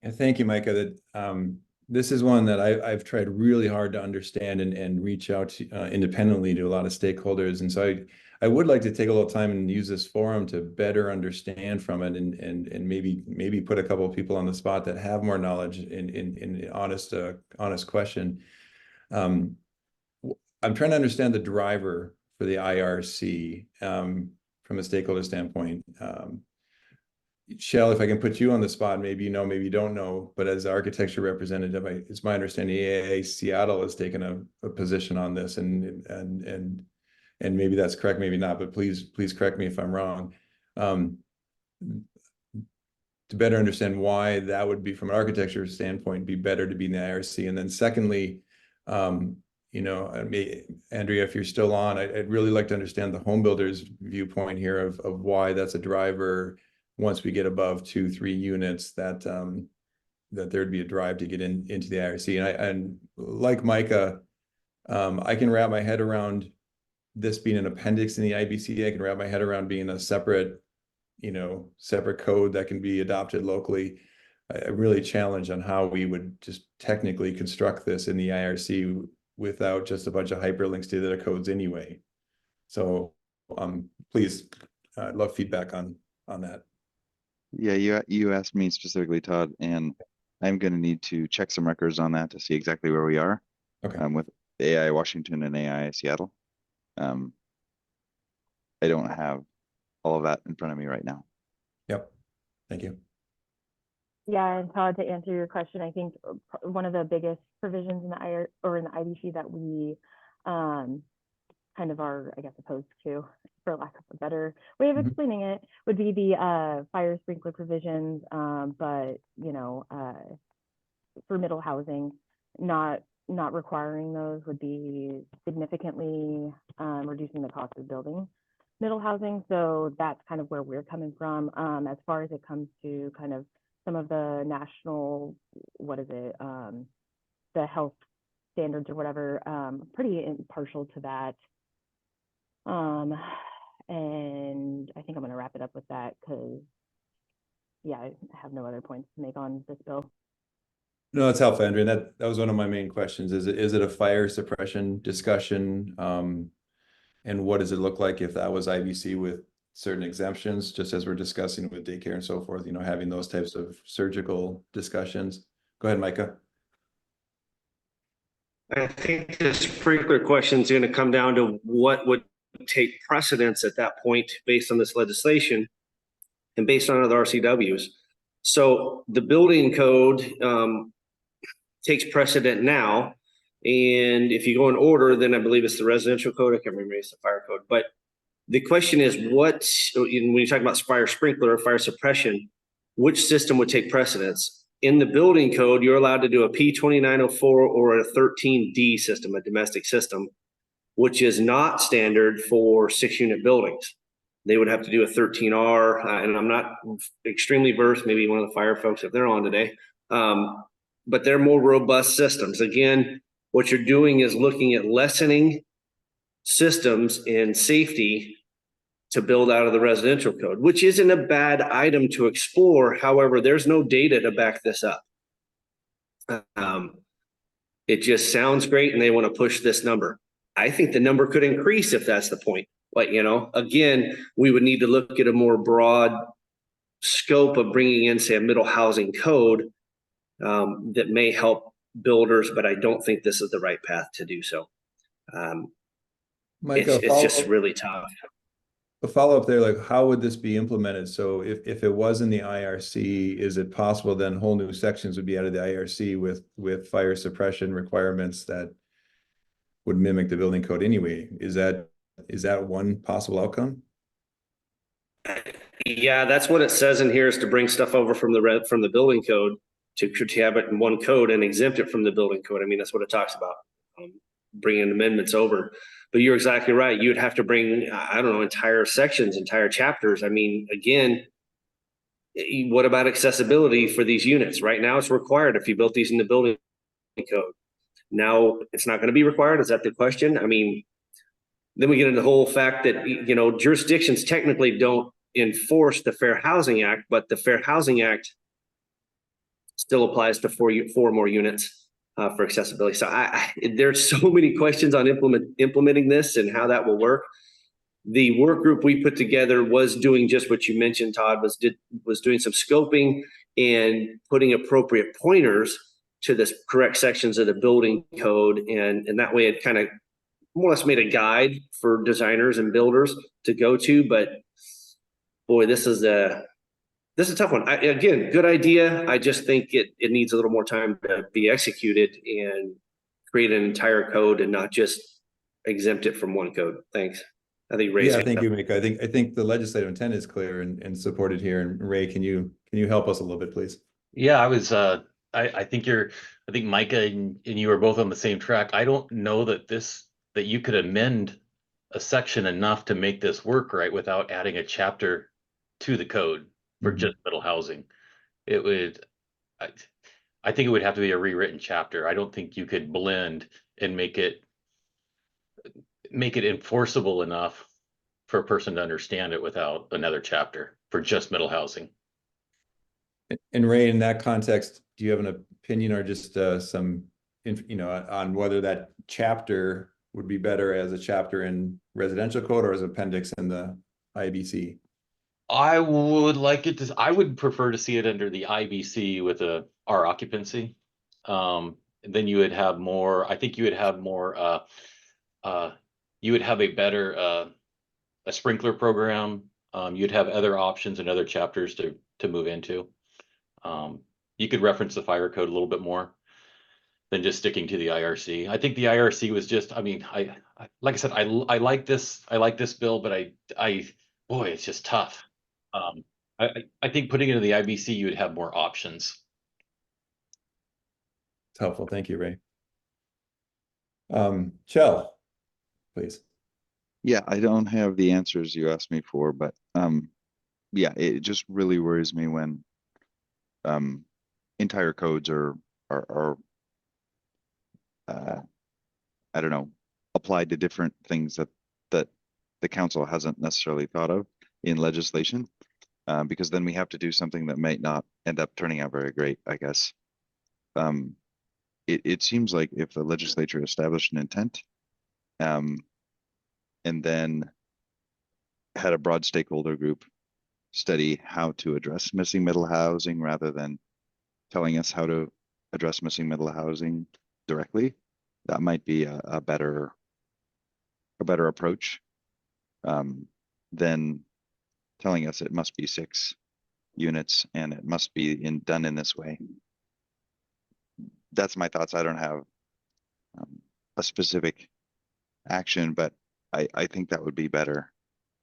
And thank you, Micah. This is one that I've tried really hard to understand and reach out to, independently to a lot of stakeholders. And so I would like to take a little time and use this forum to better understand from it and maybe put a couple of people on the spot that have more knowledge in honest question. I'm trying to understand the driver for the IRC from a stakeholder standpoint. Shell, if I can put you on the spot, maybe you know, maybe you don't know, but as architecture representative, it's my understanding AAA Seattle has taken a position on this, and maybe that's correct, maybe not, but please correct me if I'm wrong. To better understand why that would be, from an architecture standpoint, be better to be in the IRC. And then secondly, Andrea, if you're still on, I'd really like to understand the home builders' viewpoint here of why that's a driver. Once we get above 2-3 units, that there'd be a drive to get into the IRC. And like Micah, I can wrap my head around this being an appendix in the IBC. I can wrap my head around being a separate code that can be adopted locally. I'm really challenged on how we would just technically construct this in the IRC without just a bunch of hyperlinks to the other codes anyway. So please, I'd love feedback on that. Yeah, you asked me specifically, Todd, and I'm going to need to check some records on that to see exactly where we are. Okay. With AI Washington and AI Seattle. I don't have all of that in front of me right now. Yep. Thank you. Yeah, and Todd, to answer your question, I think one of the biggest provisions in the in the IBC that we kind of are, I guess, opposed to, for lack of a better way of explaining it, would be the fire sprinkler provisions. But you know, for middle housing, not requiring those would be significantly reducing the cost of building middle housing. So that's kind of where we're coming from. As far as it comes to kind of some of the national, the health standards or whatever, pretty impartial to that. And I think I'm going to wrap it up with that because, yeah, I have no other points to make on this bill. No, it's helpful, Andrew. And that was one of my main questions. Is it a fire suppression discussion? And what does it look like if that was IBC with certain exemptions, just as we're discussing with daycare and so forth, you know, having those types of surgical discussions? Go ahead, Micah. I think the sprinkler question is going to come down to what would take precedence at that point based on this legislation and based on other RCWs. So the building code takes precedent now. And if you go in order, then I believe it's the residential code. I can't remember, it's the fire code. But the question is when you talk about fire sprinkler or fire suppression, which system would take precedence? In the building code, you're allowed to do a P2904 or a 13D system, a domestic system, which is not standard for 6-unit buildings. They would have to do a 13R, and I'm not extremely versed, maybe one of the fire folks if they're on today, but they're more robust systems. Again, what you're doing is looking at lessening systems and safety to build out of the residential code, which isn't a bad item to explore. However, there's no data to back this up. It just sounds great and they want to push this number. I think the number could increase if that's the point. But, you know, again, we would need to look at a more broad scope of bringing in, say, a middle housing code that may help builders, but I don't think this is the right path to do so. Micah, it's just really tough. A follow-up there, like how would this be implemented? So if it was in the IRC, is it possible then whole new sections would be out of the IRC with fire suppression requirements that would mimic the building code anyway? Is that one possible outcome? Yeah, that's what it says in here, is to bring stuff over from the building code to have it in one code and exempt it from the building code. I mean, that's what it talks about, bringing amendments over. But you're exactly right. You'd have to bring, I don't know, entire sections, entire chapters. I mean, again, what about accessibility for these units? Right now it's required if you built these in the building code. Now it's not going to be required. Is that the question? I mean, then we get into the whole fact that, you know, jurisdictions technically don't enforce the Fair Housing Act, but the Fair Housing Act still applies to four more units for accessibility. So there's so many questions on implementing this and how that will work. The work group we put together was doing just what you mentioned, Todd, was doing some scoping and putting appropriate pointers to the correct sections of the building code. And that way it kind of more or less made a guide for designers and builders to go to. But boy, this is a tough one. Again, good idea. I just think it needs a little more time to be executed and create an entire code and not just exempt it from one code. Thanks. I think Ray. Yeah, thank you, Mika. I think the legislative intent is clear and supported here. And Ray, can you help us a little bit, please? Yeah, I think Micah and you are both on the same track. I don't know that you could amend a section enough to make this work right without adding a chapter to the code for just middle housing. I think it would have to be a rewritten chapter. I don't think you could blend and make it enforceable enough for a person to understand it without another chapter for just middle housing. And Ray, in that context, do you have an opinion or just some, on whether that chapter would be better as a chapter in residential code or as appendix in the IBC? I would like it to, I would prefer to see it under the IBC with our occupancy. Then you would have more, I think you would have more, you would have a better, a sprinkler program. You'd have other options and other chapters to move into. You could reference the fire code a little bit more than just sticking to the IRC. I think the IRC was just, I mean, I like I said, I like this bill, but boy, it's just tough. I think putting it in the IBC, you would have more options. It's helpful. Thank you, Ray. Chell, please. Yeah, I don't have the answers you asked me for, but yeah, it just really worries me when entire codes are I don't know, applied to different things that the council hasn't necessarily thought of in legislation, because then we have to do something that might not end up turning out very great, I guess. It seems like if the legislature established an intent, and then had a broad stakeholder group study how to address missing middle housing rather than telling us how to address missing middle housing directly, that might be a better approach than telling us it must be 6 units and it must be done in this way. That's my thoughts. I don't have a specific action, but I think that would be better,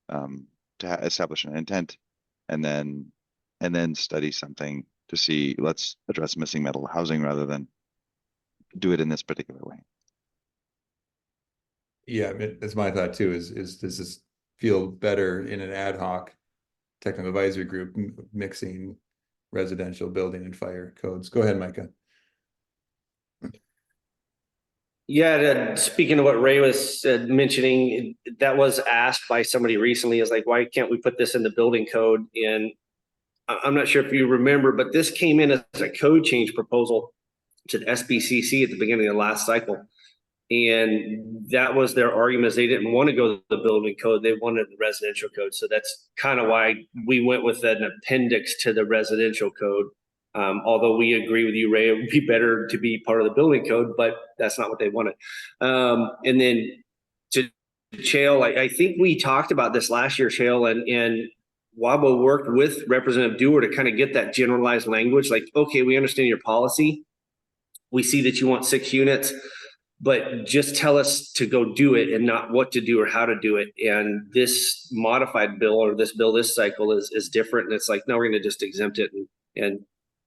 to establish an intent and then study something to see, let's address missing middle housing rather than do it in this particular way. Yeah, that's my thought too, is does this feel better in an ad hoc technical advisory group mixing residential, building and fire codes? Go ahead, Micah. Yeah, speaking of what Ray was mentioning, that was asked by somebody recently, is like, why can't we put this in the building code? And I'm not sure if you remember, but this came in as a code change proposal to the SBCC at the beginning of the last cycle. And that was their argument, is they didn't want to go to the building code, they wanted the residential code. So that's kind of why we went with an appendix to the residential code. Although we agree with you, Ray, it would be better to be part of the building code, but that's not what they wanted. And then to Chael, I think we talked about this last year, Chael, and WABO worked with Representative Dewar to kind of get that generalized language. Like, okay, we understand your policy. We see that you want 6 units, but just tell us to go do it and not what to do or how to do it. And this modified bill, or this bill this cycle, is different. And it's like, no, we're going to just exempt it and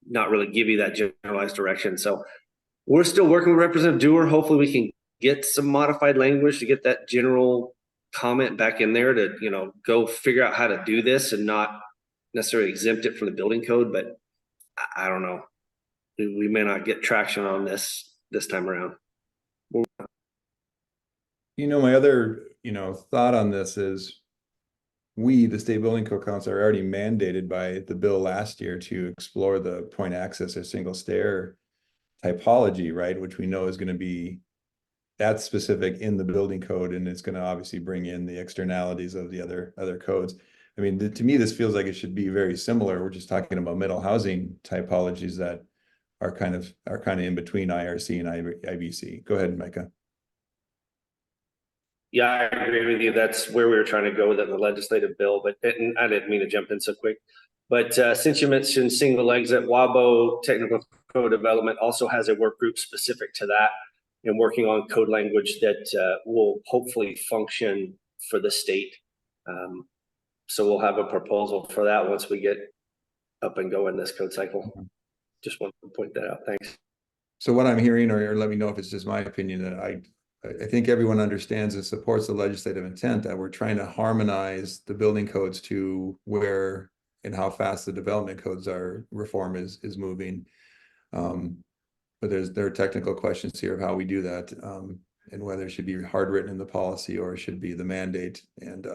not really give you that generalized direction. So we're still working with Representative Dewar. Hopefully we can get some modified language to get that general comment back in there to, go figure out how to do this and not necessarily exempt it from the building code. But I don't know. We may not get traction on this time around. My other, thought on this is we, the State Building Code Council, are already mandated by the bill last year to explore the point access or single stair typology, right? Which we know is going to be that specific in the building code, and it's going to obviously bring in the externalities of the other codes. I mean, to me, this feels like it should be very similar. We're just talking about middle housing typologies that are kind of in between IRC and IBC. Go ahead, Micah. Yeah, I agree with you. That's where we were trying to go with it in the legislative bill, but I didn't mean to jump in so quick. But since you mentioned single exit, WABO Technical Code Development also has a work group specific to that and working on code language that will hopefully function for the state. So we'll have a proposal for that once we get up and go in this code cycle. Just want to point that out. Thanks. So what I'm hearing, or let me know if it's just my opinion, that I think everyone understands and supports the legislative intent that we're trying to harmonize the building codes to where and how fast the development codes reform is moving. But there are technical questions here of how we do that, and whether it should be hard written in the policy or it should be the mandate. And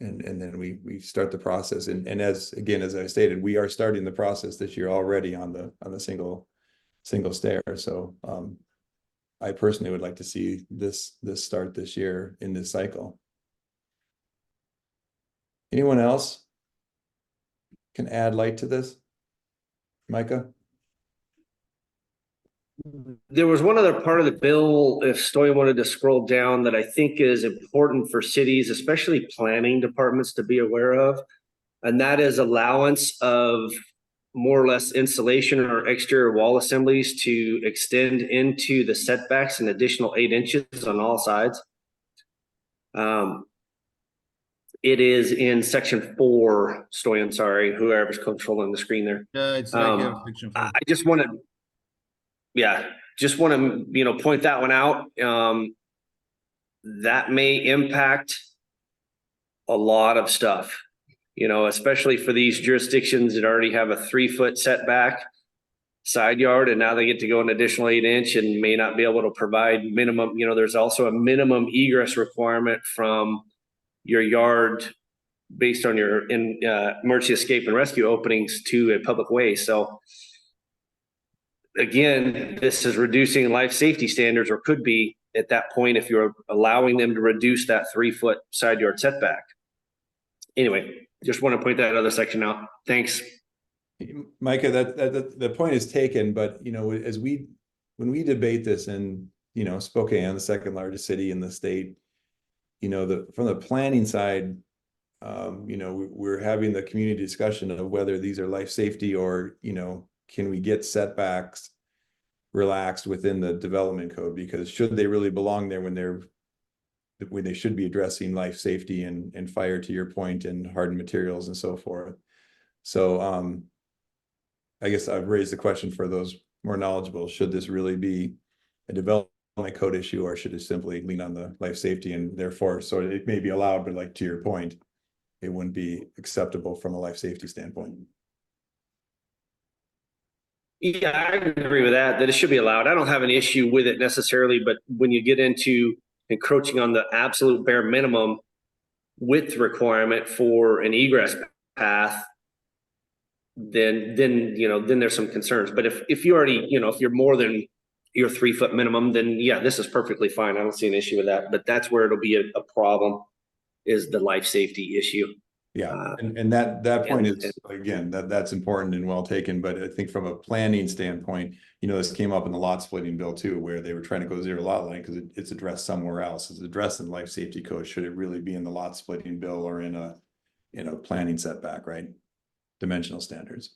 And then we start the process. And as I stated, we are starting the process this year already on the single stair. So I personally would like to see this start this year in this cycle. Anyone else can add light to this? Micah? There was one other part of the bill, if Stoy wanted to scroll down, that I think is important for cities, especially planning departments, to be aware of. And that is allowance of more or less insulation or exterior wall assemblies to extend into the setbacks an additional 8 inches on all sides. It is in section 4, Stoy, I'm sorry, whoever's controlling the screen there. Yeah, it's right here, section 4. I just want to, point that one out. That may impact a lot of stuff, especially for these jurisdictions that already have a 3-foot setback side yard, and now they get to go an additional 8-inch and may not be able to provide minimum. There's also a minimum egress requirement from your yard based on your emergency escape and rescue openings to a public way. So again, this is reducing life safety standards, or could be at that point if you're allowing them to reduce that 3-foot side yard setback. Anyway, just want to point that other section out. Thanks. Micah, that the point is taken, but when we debate this in Spokane, the second largest city in the state, from the planning side, we're having the community discussion of whether these are life safety or can we get setbacks relaxed within the development code, because should they really belong there when they should be addressing life safety and fire, to your point, and hardened materials and so forth. So I guess I've raised the question for those more knowledgeable. Should this really be a development code issue, or should it simply lean on the life safety, and therefore, so it may be allowed, but like to your point, it wouldn't be acceptable from a life safety standpoint? Yeah, I agree with that it should be allowed. I don't have an issue with it necessarily, but when you get into encroaching on the absolute bare minimum width requirement for an egress path, then there's some concerns. But if you already, if you're more than your 3-foot minimum, then yeah, this is perfectly fine. I don't see an issue with that. But that's where it'll be a problem, is the life safety issue. Yeah, and that point is, again, that's important and well taken. But I think from a planning standpoint, this came up in the lot splitting bill too, where they were trying to go zero lot line because it's addressed somewhere else. It's addressed in life safety code. Should it really be in the lot splitting bill or in a planning setback, right? Dimensional standards.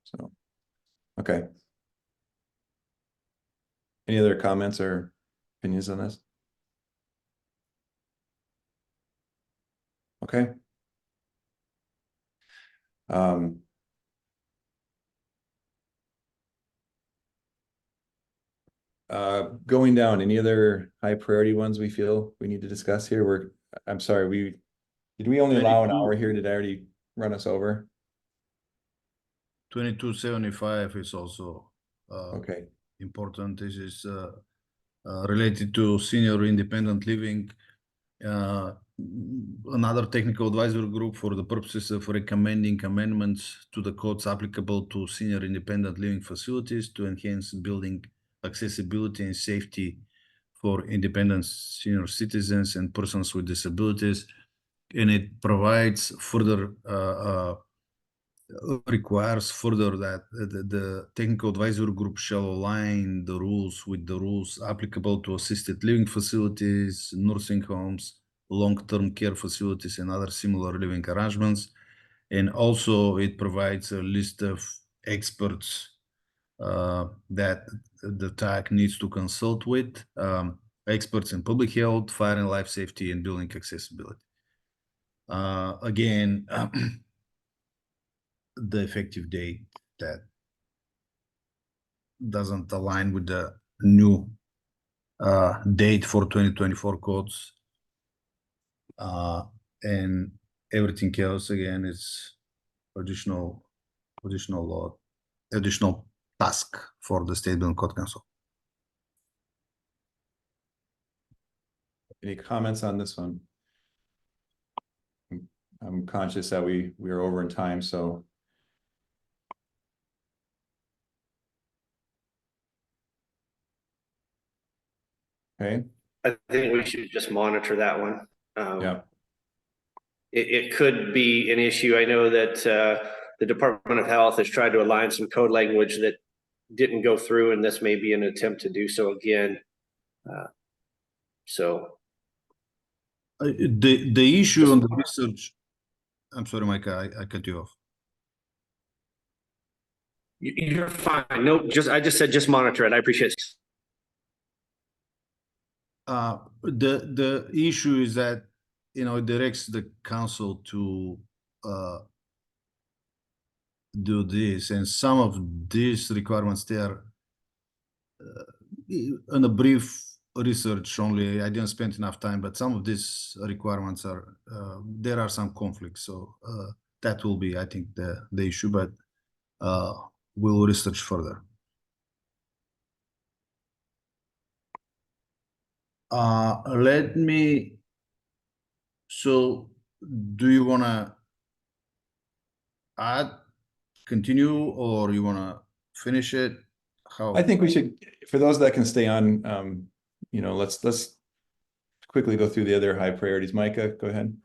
So, okay. Any other comments or opinions on this? Okay. Going down, any other high priority ones we feel we need to discuss here? I'm sorry, did we only allow an hour here? Did I already run us over? 2275 is also Okay. important. This is related to senior independent living. Another technical advisory group for the purposes of recommending amendments to the codes applicable to senior independent living facilities to enhance building accessibility and safety for independent senior citizens and persons with disabilities. And it provides further, requires further that the technical advisory group shall align the rules with the rules applicable to assisted living facilities, nursing homes, long-term care facilities, and other similar living arrangements. And also it provides a list of experts that the TAC needs to consult with, experts in public health, fire and life safety, and building accessibility. Again, the effective date that doesn't align with the new date for 2024 codes. And everything else, again, is additional task for the State Building Code Council. Any comments on this one? I'm conscious that we are over in time, so. Okay, I think we should just monitor that one. yeah, It could be an issue. I know that the Department of Health has tried to align some code language that didn't go through, and this may be an attempt to do so again. So The issue on the research. I'm sorry, Mike, I cut you off. you're fine. No, I just said just monitor it. I appreciate it. The issue is that, you know, it directs the council to do this, and some of these requirements they are in a brief research only. I didn't spend enough time, but some of these requirements are there are some conflicts. So that will be, I think, the issue, but we'll research further. Let me. So, do you want to continue, or you want to finish it? How? I think we should, for those that can stay on, you know, let's quickly go through the other high priorities. Micah, go ahead.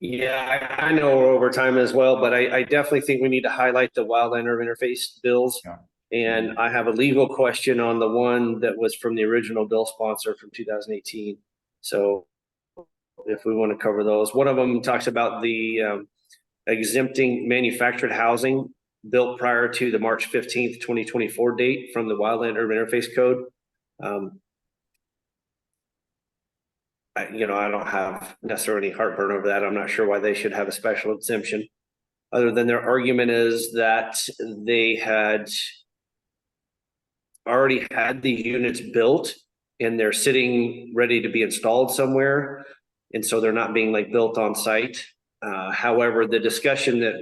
Yeah, I know we're over time as well, but I definitely think we need to highlight the wildland urban interface bills. Yeah. And I have a legal question on the one that was from the original bill sponsor from 2018. So if we want to cover those, one of them talks about the exempting manufactured housing built prior to the March 15th, 2024 date from the Wildland Urban Interface Code. I don't have necessarily heartburn over that. I'm not sure why they should have a special exemption, other than their argument is that they had already had the units built and they're sitting ready to be installed somewhere. And so they're not being like built on site. However, the discussion that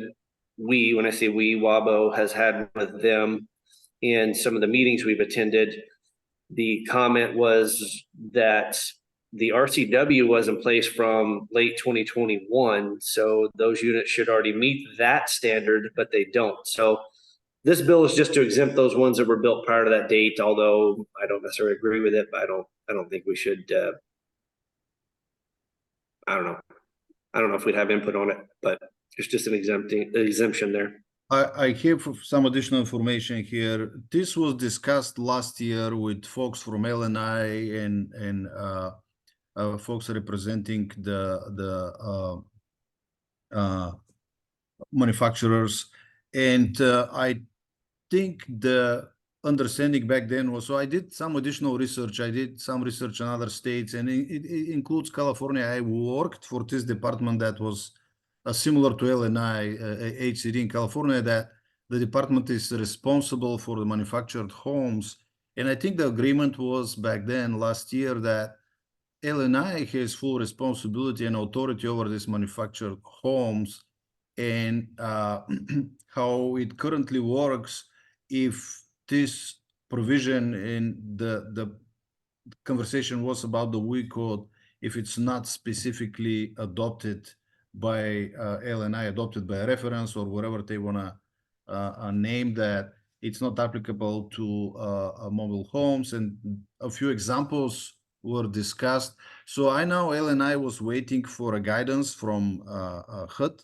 when I say we, WABO has had with them in some of the meetings we've attended, the comment was that the RCW was in place from late 2021. So those units should already meet that standard, but they don't. So this bill is just to exempt those ones that were built prior to that date, although I don't necessarily agree with it, but I don't think we should, I don't know if we'd have input on it, but it's just an exemption there. I have some additional information here. This was discussed last year with folks from LNI and folks representing the manufacturers, and I think the understanding back then was, so I did some additional research. I did some research in other states, and it includes California. I worked for this department that was similar to LNI HCD in California, that the department is responsible for the manufactured homes. And I think the agreement was back then last year that LNI has full responsibility and authority over these manufactured homes, and how it currently works. If this provision in the conversation was about the WE code, if it's not specifically adopted by LNI, adopted by reference or whatever they want to name that, it's not applicable to mobile homes. And a few examples were discussed. So I know LNI was waiting for a guidance from HUD,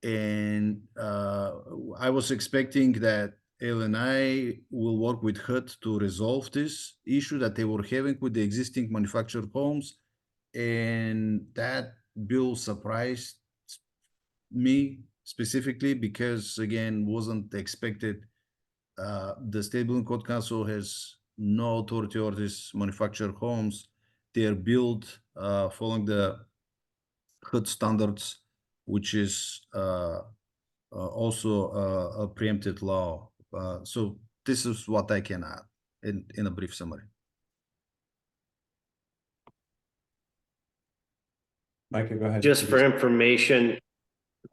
and I was expecting that LNI will work with HUD to resolve this issue that they were having with the existing manufactured homes, and that bill surprised me specifically because, again, wasn't expected. The State Building Code Council has no authority over these manufactured homes. They are built following the HUD standards, which is also a preempted law. So this is what I can add in a brief summary. Micah, go ahead. Just for information,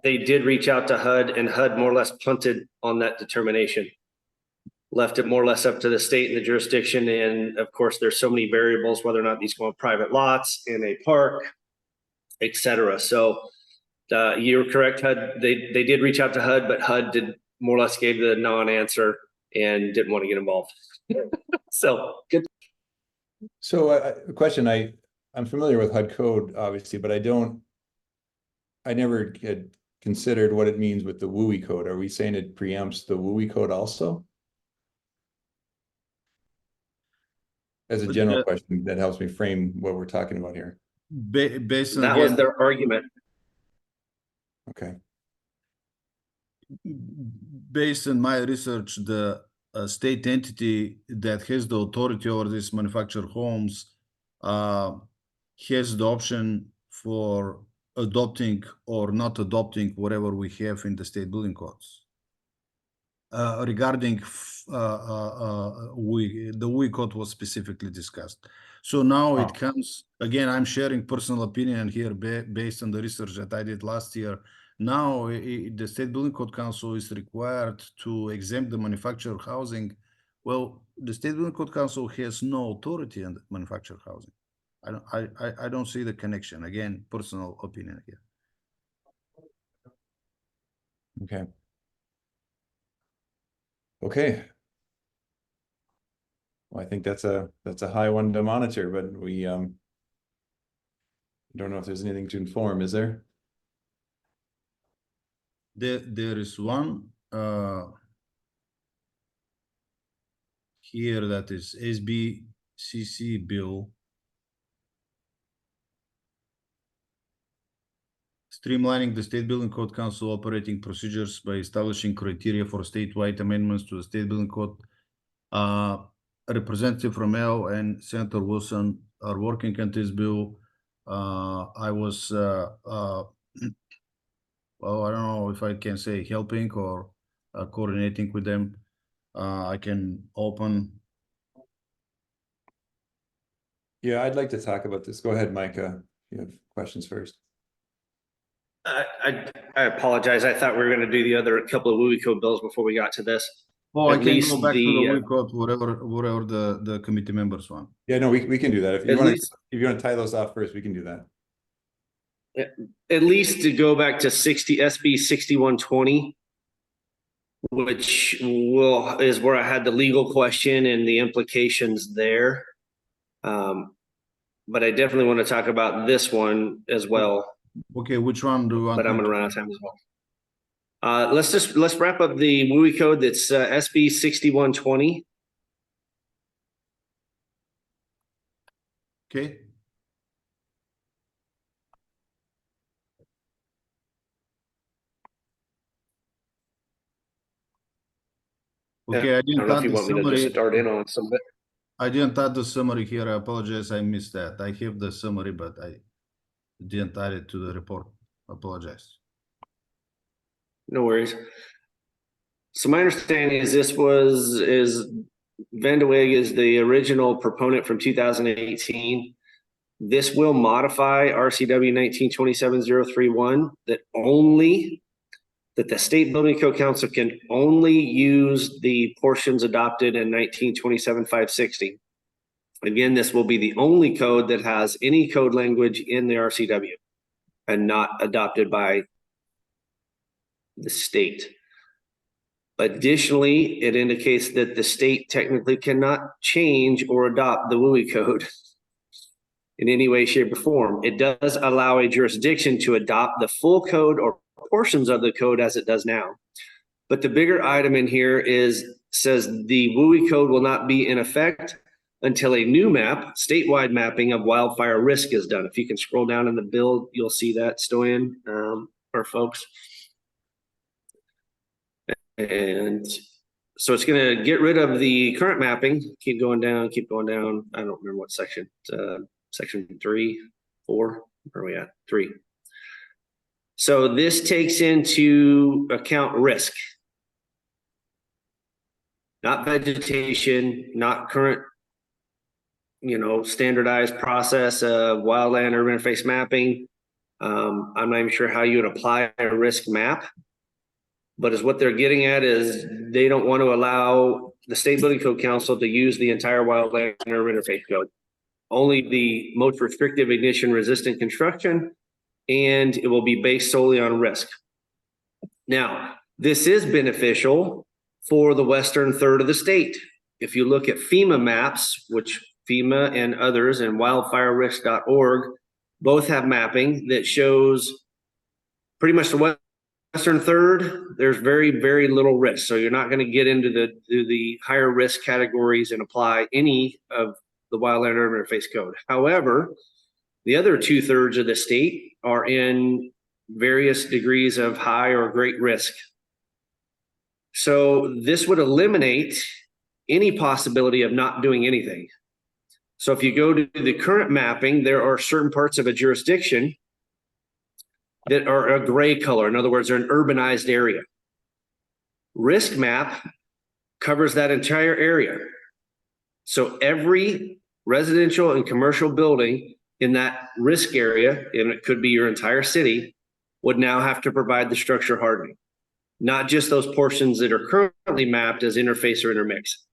they did reach out to HUD, and HUD more or less punted on that determination, left it more or less up to the state and the jurisdiction. And of course, there's so many variables, whether or not these go on private lots in a park, et cetera. So you're correct, HUD. They did reach out to HUD, but HUD did more or less gave the non-answer and didn't want to get involved. So good. So a question, I'm familiar with HUD code, obviously, but I never had considered what it means with the WUI code. Are we saying it preempts the WUI code also? As a general question, that helps me frame what we're talking about here. Based on That was their argument. Okay. Based on my research, the state entity that has the authority over these manufactured homes has the option for adopting or not adopting whatever we have in the state building codes. Regarding the WUI code was specifically discussed. So now it comes, again, I'm sharing personal opinion here based on the research that I did last year. Now the State Building Code Council is required to exempt the manufactured housing. Well, the State Building Code Council has no authority on manufactured housing. I don't see the connection. Again, personal opinion here. Okay. Okay. Well, I think that's a high one to monitor, but we don't know if there's anything to inform, is there? There is one here that is SBCC bill. Streamlining the State Building Code Council operating procedures by establishing criteria for statewide amendments to the State Building Code. Representative Romeo and Senator Wilson are working on this bill. I was, well, I don't know if I can say helping or coordinating with them. I can open. Yeah, I'd like to talk about this. Go ahead, Micah. You have questions first. I apologize. I thought we were going to do the other couple of WUI code bills before we got to this. Oh, I At can least go back to the the, WUI code, whatever the committee members want. Yeah, no, we can do that. If you At want least- if you want to tie those off first, we can do that. at least to go back to SB 6120, which is where I had the legal question and the implications there. But I definitely want to talk about this one as well. Okay, which one do you want? But I'm going to run out of time as well. Let's wrap up the WUI code. That's SB 6120. Okay. Okay, I don't know if you want me to just start in on some of it. I didn't add the summary here. I apologize. I missed that. I have the summary, but I didn't add it to the report. Apologize. No worries. So my understanding is Van de Weg is the original proponent from 2018. This will modify RCW 1927-031 that the State Building Code Council can only use the portions adopted in 1927-560. Again, this will be the only code that has any code language in the RCW and not adopted by the state. Additionally, it indicates that the state technically cannot change or adopt the WUI code in any way, shape, or form. It does allow a jurisdiction to adopt the full code or portions of the code as it does now. But the bigger item in here says the WUI code will not be in effect until a new map, statewide mapping of wildfire risk is done. If you can scroll down in the bill, you'll see that, Stoyan, or folks. And so it's going to get rid of the current mapping. Keep going down. I don't remember what section. Section 3, 4. Where are we at? 3. So this takes into account risk, not vegetation, not current, standardized process of wildland urban interface mapping. I'm not even sure how you would apply a risk map. But as what they're getting at is they don't want to allow the State Building Code Council to use the entire wildland urban interface code. Only the most restrictive ignition resistant construction and it will be based solely on risk. Now, this is beneficial for the western third of the state. If you look at FEMA maps, which FEMA and others and wildfirerisk.org both have mapping that shows pretty much the western third, there's very, very little risk. So you're not going to get into the higher risk categories and apply any of the wildland urban interface code. However, the other 2/3 of the state are in various degrees of high or great risk. So this would eliminate any possibility of not doing anything. So if you go to the current mapping, there are certain parts of a jurisdiction that are a gray color. In other words, they're an urbanized area. Risk map covers that entire area. So every residential and commercial building in that risk area, and it could be your entire city, would now have to provide the structure hardening, not just those portions that are currently mapped as interface or intermix.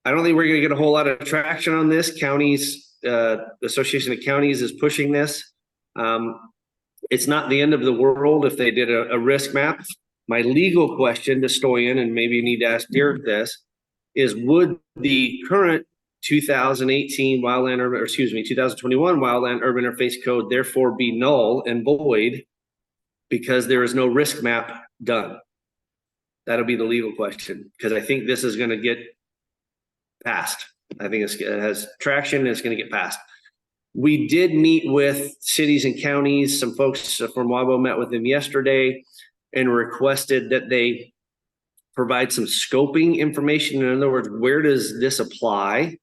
I don't think we're going to get a whole lot of traction on this. Counties, the Association of Counties is pushing this. It's not the end of the world if they did a risk map. My legal question to Stoyan, and maybe you need to ask Derek this, is would the current 2018 wildland urban, or excuse me, 2021 wildland urban interface code therefore be null and void because there is no risk map done? That'll be the legal question, because I think this is going to get passed. I think it has traction and it's going to get passed. We did meet with cities and counties. Some folks from WABO met with them yesterday and requested that they provide some scoping information. In other words, where does this apply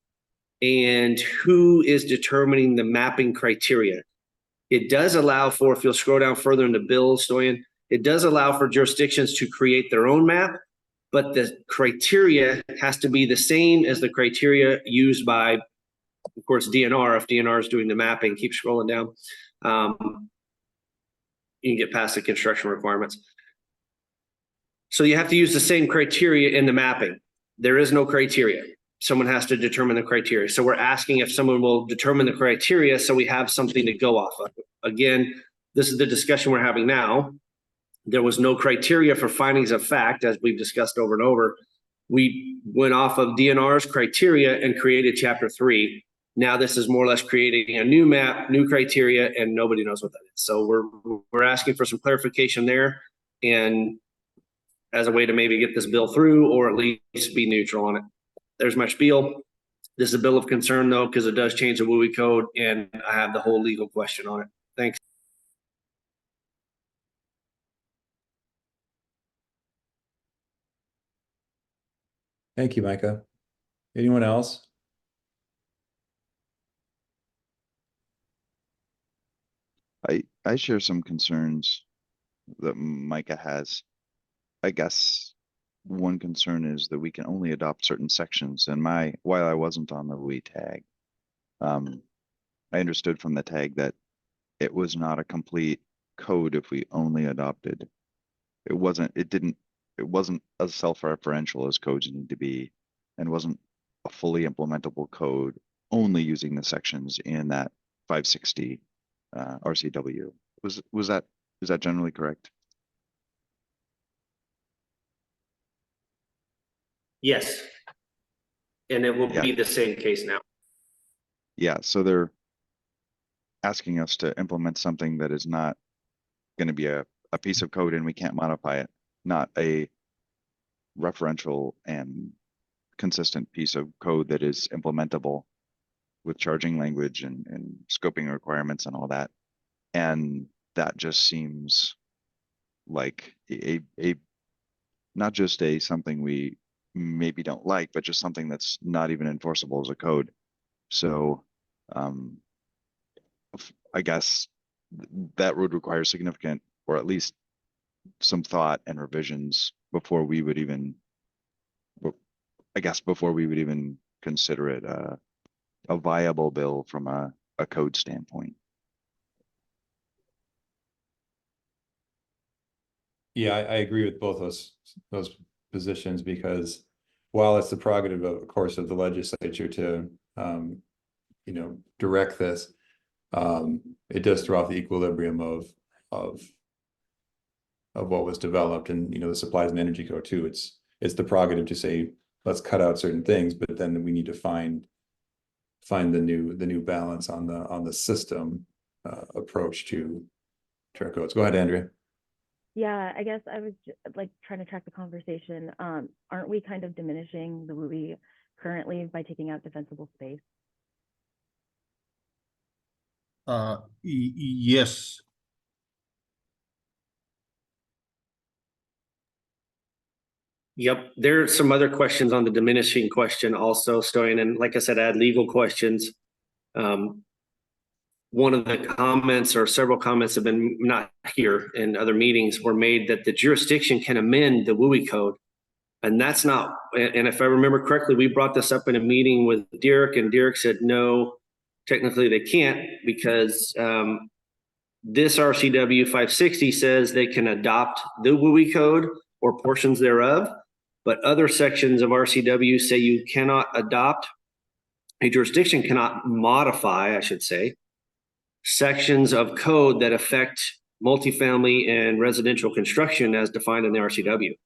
and who is determining the mapping criteria? It does allow for, if you'll scroll down further into Bill Stoyan, it does allow for jurisdictions to create their own map, but the criteria has to be the same as the criteria used by, of course, DNR. If DNR is doing the mapping, keep scrolling down. You can get past the construction requirements. So you have to use the same criteria in the mapping. There is no criteria. Someone has to determine the criteria. So we're asking if someone will determine the criteria so we have something to go off of. Again, this is the discussion we're having now. There was no criteria for findings of fact, as we've discussed over and over. We went off of DNR's criteria and created Chapter 3. Now this is more or less creating a new map, new criteria, and nobody knows what that is. So we're asking for some clarification there, and as a way to maybe get this bill through or at least be neutral on it. There's my spiel. This is a bill of concern though, because it does change the WUI code, and I have the whole legal question on it. Thanks. Thank you, Micah. Anyone else? I share some concerns that Micah has. I guess one concern is that we can only adopt certain sections. And while I wasn't on the WUI tag, I understood from the tag that it was not a complete code if we only adopted. It wasn't as self-referential as codes need to be, and wasn't a fully implementable code only using the sections in that 560 RCW. Is that generally correct? Yes. And it will be the same case now. Yeah, so they're asking us to implement something that is not going to be a piece of code and we can't modify it, not a referential and consistent piece of code that is implementable with charging language and scoping requirements and all that. And that just seems like a not just something we maybe don't like, but just something that's not even enforceable as a code. So I guess that would require significant, or at least some thought and revisions before we would even, consider it a viable bill from a code standpoint. Yeah, I agree with both those positions, because while it's the prerogative of course of the legislature to direct this, it does throw off the equilibrium of what was developed, and the supplies and energy code too. It's the prerogative to say, let's cut out certain things, but then we need to find the new balance on the system approach to our codes. Go ahead, Andrea. Yeah, I guess I was like trying to track the conversation. Aren't we kind of diminishing the WUI currently by taking out defensible space? Yes. Yep, there are some other questions on the diminishing question also, Stoyan, and like I said, I had legal questions. One of the comments or several comments have been not here in other meetings were made that the jurisdiction can amend the WUI code. And that's not, and if I remember correctly, we brought this up in a meeting with Derek, and Derek said, no, technically they can't, because this RCW 560 says they can adopt the WUI code or portions thereof, but other sections of RCW say you cannot adopt, a jurisdiction cannot modify, I should say, sections of code that affect multifamily and residential construction as defined in the RCW,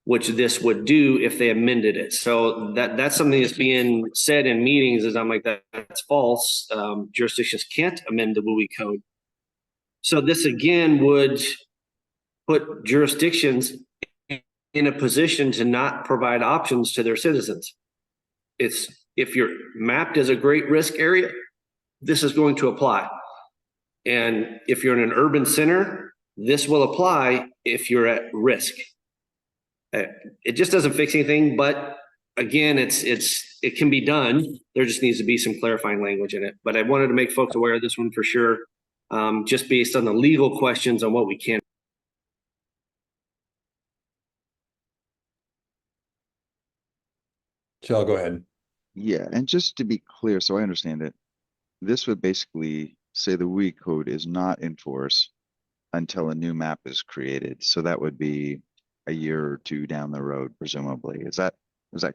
which this would do if they amended it. So that's something that's being said in meetings, is I'm like, that's false. Jurisdictions can't amend the WUI code. So this again would put jurisdictions in a position to not provide options to their citizens. It's, if you're mapped as a great risk area, this is going to apply. And if you're in an urban center, this will apply if you're at risk. It just doesn't fix anything, but again, it can be done. There just needs to be some clarifying language in it. But I wanted to make folks aware of this one for sure, just based on the legal questions on what we can. Shall, go ahead. Yeah, and just to be clear, so I understand it, this would basically say the WUI code is not in force until a new map is created. So that would be a year or two down the road, presumably. Is that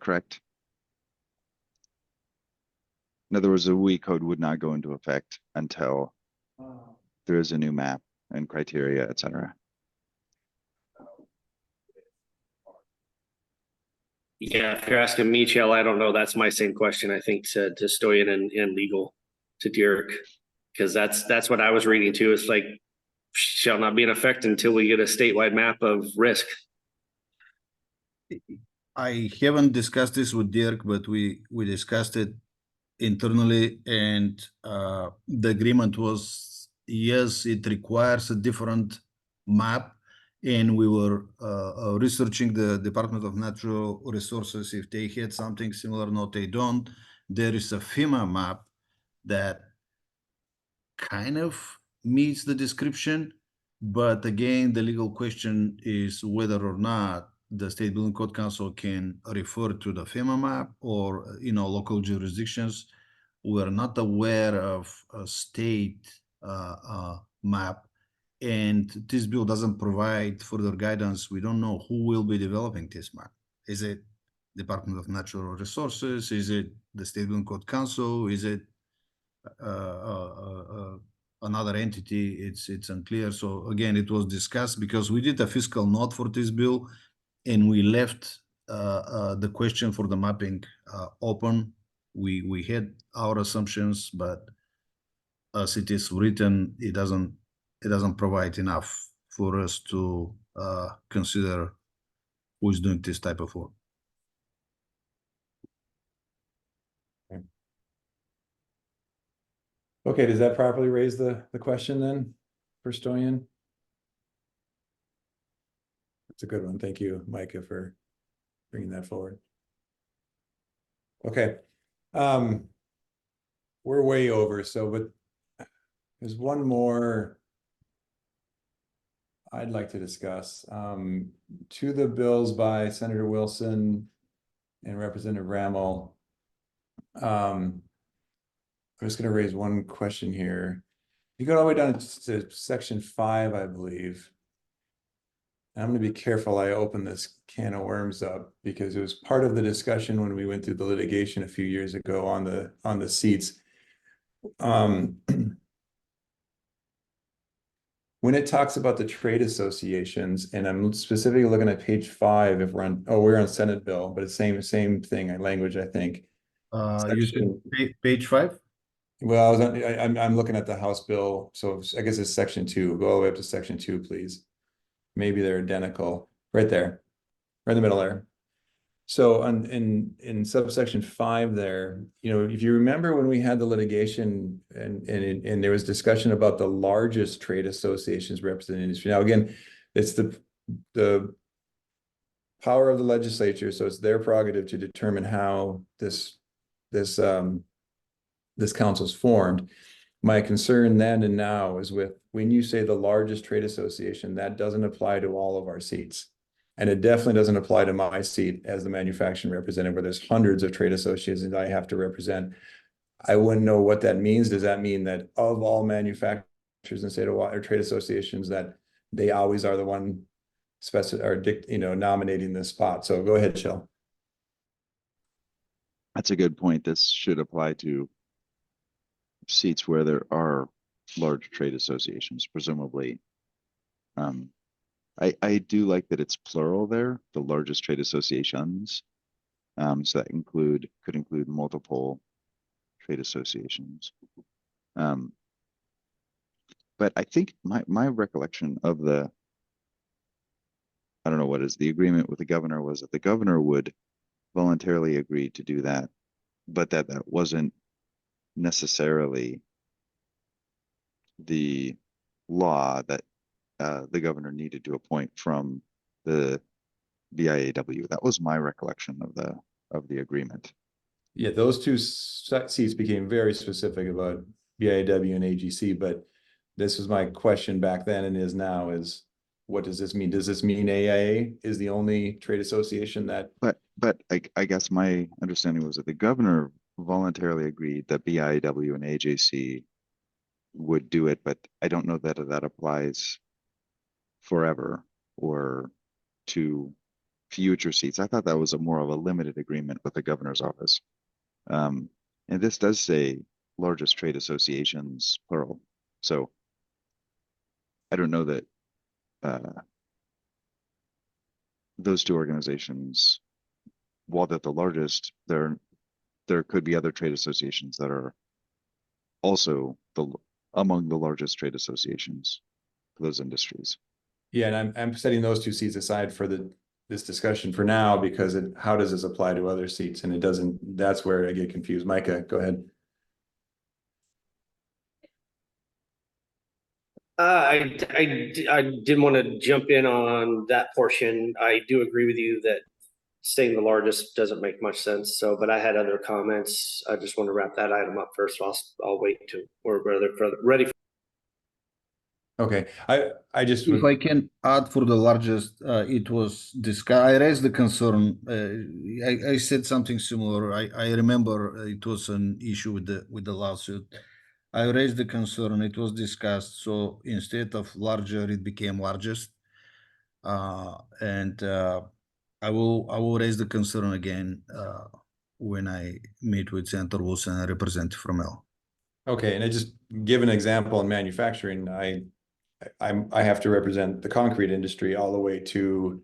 correct? In other words, the WUI code would not go into effect until there is a new map and criteria, et cetera. Yeah, if you're asking me, Chell, I don't know. That's my same question, I think, to Stoyan and legal, to Derek, because that's what I was reading too. It's like, shall not be in effect until we get a statewide map of risk. I haven't discussed this with Dirk, but we discussed it internally, and the agreement was, yes, it requires a different map, and we were researching the Department of Natural Resources if they had something similar. No, they don't. There is a FEMA map that kind of meets the description, but again, the legal question is whether or not the State Building Code Council can refer to the FEMA map or local jurisdictions. We're not aware of a state map, and this bill doesn't provide further guidance. We don't know who will be developing this map. Is it Department of Natural Resources? Is it the State Building Code Council? Is it another entity? It's unclear. So again, it was discussed because we did a fiscal note for this bill, and we left the question for the mapping open. We had our assumptions, but as it is written, it doesn't provide enough for us to consider who is doing this type of work. Okay, does that properly raise the question then for Stoyan? That's a good one. Thank you, Micah, for bringing that forward. Okay. We're way over, but there's one more I'd like to discuss. To the bills by Senator Wilson and Representative Rammel. I'm just going to raise one question here. You go all the way down to section 5, I believe. I'm going to be careful I open this can of worms up, because it was part of the discussion when we went through the litigation a few years ago on the seats. When it talks about the trade associations, and I'm specifically looking at page 5, if we're on Senate bill, but it's same thing, language, I think. You said page 5? Well, I'm looking at the House bill, so I guess it's section 2. Go all the way up to section 2, please. Maybe they're identical. Right there, right in the middle there. So in subsection 5 there, if you remember when we had the litigation and there was discussion about the largest trade associations representing industry. Now, again, it's the power of the legislature, so it's their prerogative to determine how this council's formed. My concern then and now is with when you say the largest trade association, that doesn't apply to all of our seats. And it definitely doesn't apply to my seat as the manufacturing representative, where there's hundreds of trade associations I have to represent. I wouldn't know what that means. Does that mean that of all manufacturers in the state of Washington, or trade associations, that they always are the one nominating this spot? So go ahead, Shell. That's a good point. This should apply to seats where there are large trade associations, presumably. I do like that it's plural there, the largest trade associations. So that could include multiple trade associations. But I think my recollection of I don't know what is the agreement with the governor, was that the governor would voluntarily agree to do that, but that wasn't necessarily the law that the governor needed to appoint from the BIAW. That was my recollection of the agreement. Yeah, those two seats became very specific about BIAW and AGC, but this was my question back then and is now is, what does this mean? Does this mean AIA is the only trade association that? But I guess my understanding was that the governor voluntarily agreed that BIAW and AJC would do it, but I don't know that that applies forever or to future seats. I thought that was more of a limited agreement with the governor's office. And this does say largest trade associations, plural. So I don't know that those two organizations, while they're the largest, there could be other trade associations that are also among the largest trade associations for those industries. Yeah, and I'm setting those two seats aside for this discussion for now, because how does this apply to other seats? And it doesn't. That's where I get confused. Micah, go ahead. I didn't want to jump in on that portion. I do agree with you that saying the largest doesn't make much sense. So, but I had other comments. I just want to wrap that item up first. I'll wait till we're ready. Okay, I just, If I can add for the largest, it was discussed. I raised the concern. I said something similar. I remember it was an issue with the lawsuit. I raised the concern. It was discussed. So instead of larger, it became largest. And I will raise the concern again when I meet with Senator Wilson and Representative Rommel. okay, and I just give an example in manufacturing. I have to represent the concrete industry all the way to,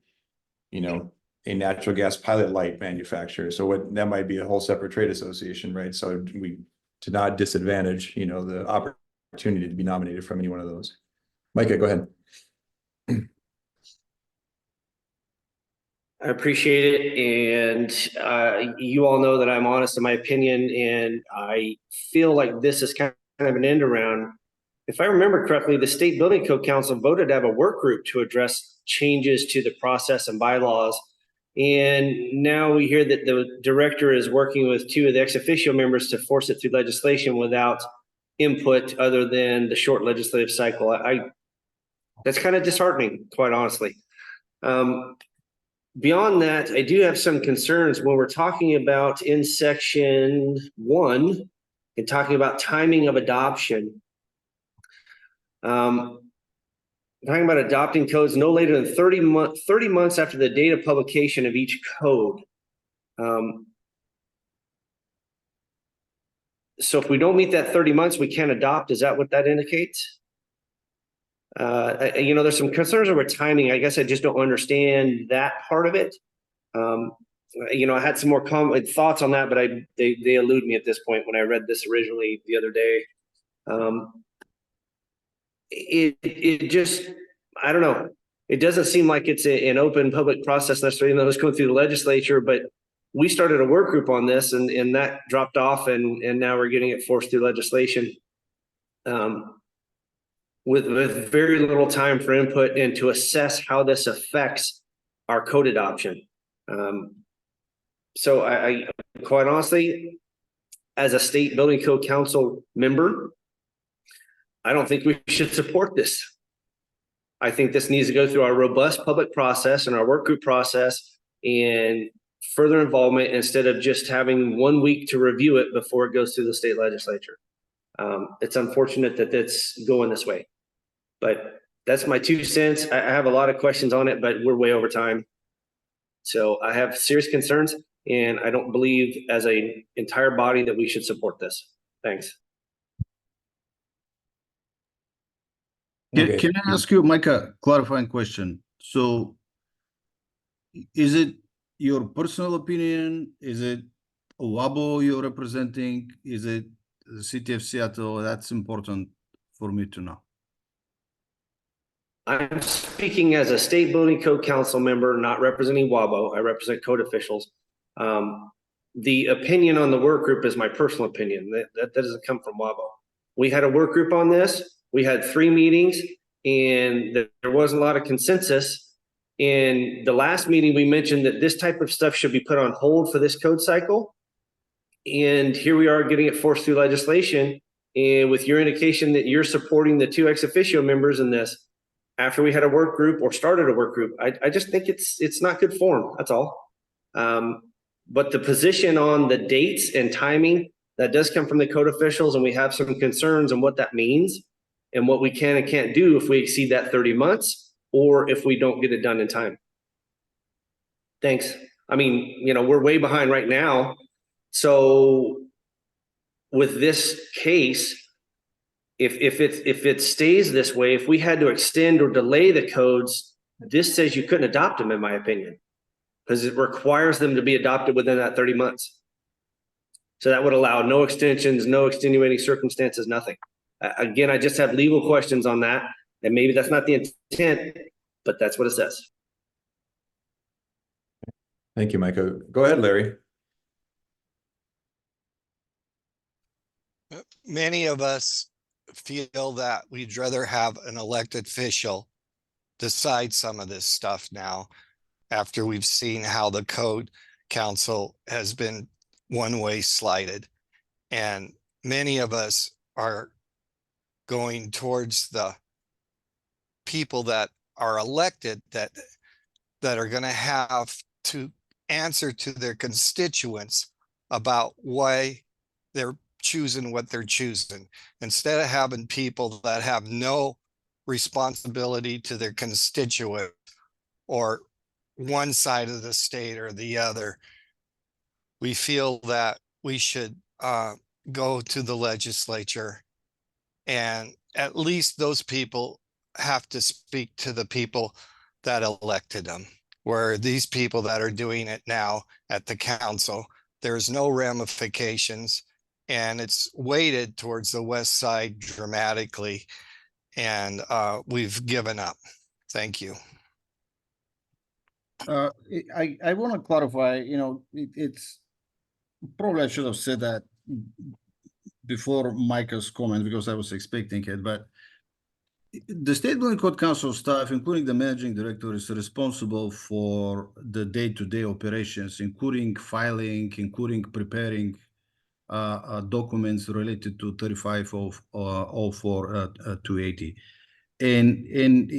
a natural gas pilot light manufacturer. So that might be a whole separate trade association, right? So to not disadvantage, the opportunity to be nominated from any one of those. Micah, go ahead. I appreciate it. And you all know that I'm honest in my opinion, and I feel like this is kind of an end around. If I remember correctly, the State Building Code Council voted to have a work group to address changes to the process and bylaws. And now we hear that the director is working with 2 of the ex officio members to force it through legislation without input other than the short legislative cycle. That's kind of disheartening, quite honestly. Beyond that, I do have some concerns when we're talking about in section 1 and talking about timing of adoption. Talking about adopting codes no later than 30 months after the date of publication of each code. So if we don't meet that 30 months, we can't adopt. Is that what that indicates? You know, there's some concerns over timing. I guess I just don't understand that part of it. You know, I had some more thoughts on that, but they elude me at this point when I read this originally the other day. It just, I don't know. It doesn't seem like it's an open public process necessarily, even though it's going through the legislature, but we started a work group on this and that dropped off and now we're getting it forced through legislation. With very little time for input and to assess how this affects our code adoption. So I quite honestly, as a state building code council member, I don't think we should support this. I think this needs to go through our robust public process and our work group process and further involvement instead of just having 1 week to review it before it goes through the state legislature. It's unfortunate that it's going this way, but that's my 2 cents. I have a lot of questions on it, but we're way over time. So I have serious concerns and I don't believe as an entire body that we should support this. Thanks. Okay. Can I ask you, Mike, a clarifying question? So is it your personal opinion? Is it WABO you're representing? Is it the city of Seattle? That's important for me to know. I'm speaking as a state building code council member, not representing WABO. I represent code officials. The opinion on the work group is my personal opinion. That doesn't come from WABO. We had a work group on this. We had 3 meetings and there wasn't a lot of consensus. In the last meeting, we mentioned that this type of stuff should be put on hold for this code cycle. And here we are getting it forced through legislation. And with your indication that you're supporting the 2 ex officio members in this, after we had a work group or started a work group, I just think it's not good form. That's all. But the position on the dates and timing, that does come from the code officials, and we have some concerns on what that means and what we can and can't do if we exceed that 30 months or if we don't get it done in time. Thanks. I mean, you know, we're way behind right now. So with this case, if it stays this way, if we had to extend or delay the codes, this says you couldn't adopt them, in my opinion, because it requires them to be adopted within that 30 months. So that would allow no extensions, no extenuating circumstances, nothing. Again, I just have legal questions on that, and maybe that's not the intent, but that's what it says. Thank you, Micah. Go ahead, Larry. Many of us feel that we'd rather have an elected official decide some of this stuff now, after we've seen how the code council has been one-way slighted. And many of us are going towards the people that are elected that are going to have to answer to their constituents about why they're choosing what they're choosing, instead of having people that have no responsibility to their constituent or one side of the state or the other. We feel that we should go to the legislature, and at least those people have to speak to the people that elected them, where these people that are doing it now at the council, there's no ramifications, and it's weighted towards the west side dramatically, and we've given up. Thank you. I want to clarify, you know, it's probably I should have said that before Micah's comment because I was expecting it, but the State Building Code Council staff, including the managing director, is responsible for the day-to-day operations, including filing, including preparing documents related to 3504-280. And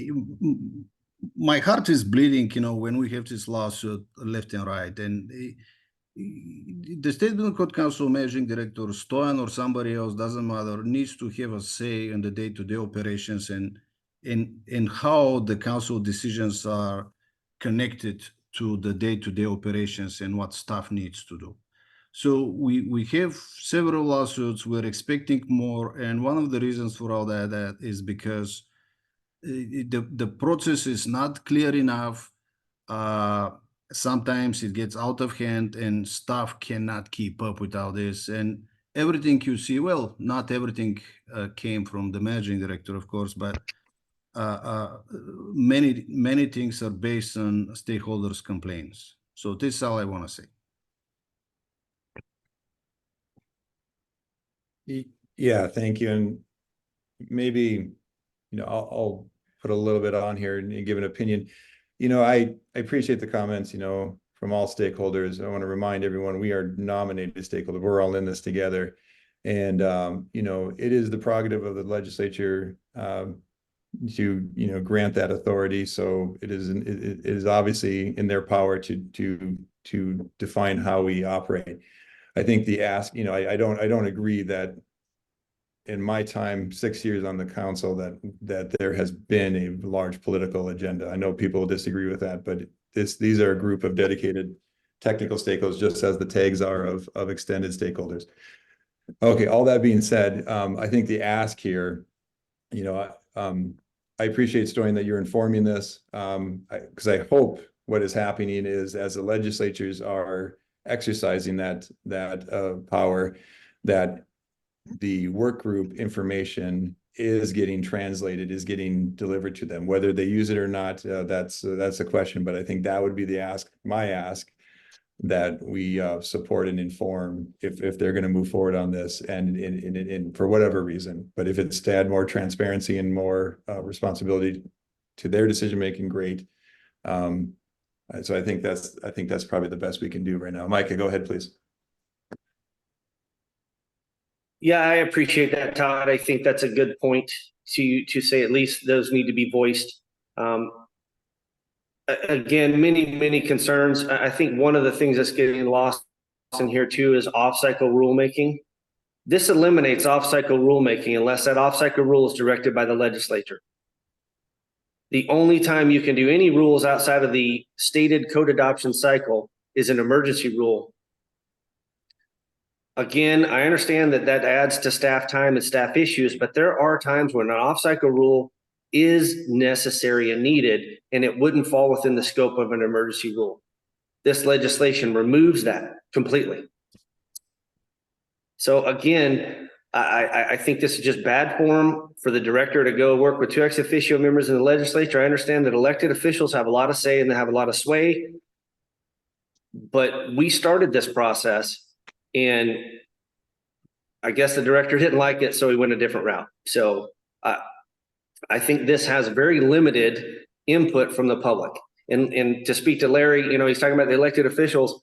my heart is bleeding, you know, when we have this lawsuit left and right. And the State Building Code Council managing director, Stoyan or somebody else, doesn't matter, needs to have a say in the day-to-day operations and how the council decisions are connected to the day-to-day operations and what staff needs to do. So we have several lawsuits. We're expecting more, and one of the reasons for all that is because the process is not clear enough. Sometimes it gets out of hand, and staff cannot keep up with all this. And everything you see, well, not everything came from the managing director, of course, but many things are based on stakeholders' complaints. So this is all I want to say. Yeah, thank you. And maybe, I'll put a little bit on here and give an opinion. I appreciate the comments, from all stakeholders. I want to remind everyone, we are nominated stakeholders. We're all in this together. And, it is the prerogative of the legislature to, grant that authority. So it is obviously in their power to define how we operate. I think the ask, I don't agree that in my time, 6 years on the council, that there has been a large political agenda. I know people disagree with that, but these are a group of dedicated technical stakeholders, just as the tags are of extended stakeholders. Okay, all that being said, I think the ask here, I appreciate, Storian, that you're informing this, because I hope what is happening is, as the legislatures are exercising that power, that the work group information is getting translated, is getting delivered to them. Whether they use it or not, that's a question. But I think that would be the ask, my ask, that we support and inform if they're going to move forward on this, and for whatever reason. But if it's to add more transparency and more responsibility to their decision making, great. So I think that's probably the best we can do right now. Micah, go ahead, please. Yeah, I appreciate that, Todd. I think that's a good point to say at least those need to be voiced. Again, many concerns. I think one of the things that's getting lost in here too is off-cycle rulemaking. This eliminates off-cycle rulemaking unless that off-cycle rule is directed by the legislature. The only time you can do any rules outside of the stated code adoption cycle is an emergency rule. Again, I understand that adds to staff time and staff issues, but there are times when an off-cycle rule is necessary and needed, and it wouldn't fall within the scope of an emergency rule. This legislation removes that completely. So again, I think this is just bad form for the director to go work with two ex officio members in the legislature. I understand that elected officials have a lot of say and they have a lot of sway, but we started this process, and I guess the director didn't like it, so he went a different route. So I think this has very limited input from the public. And to speak to Larry, he's talking about the elected officials.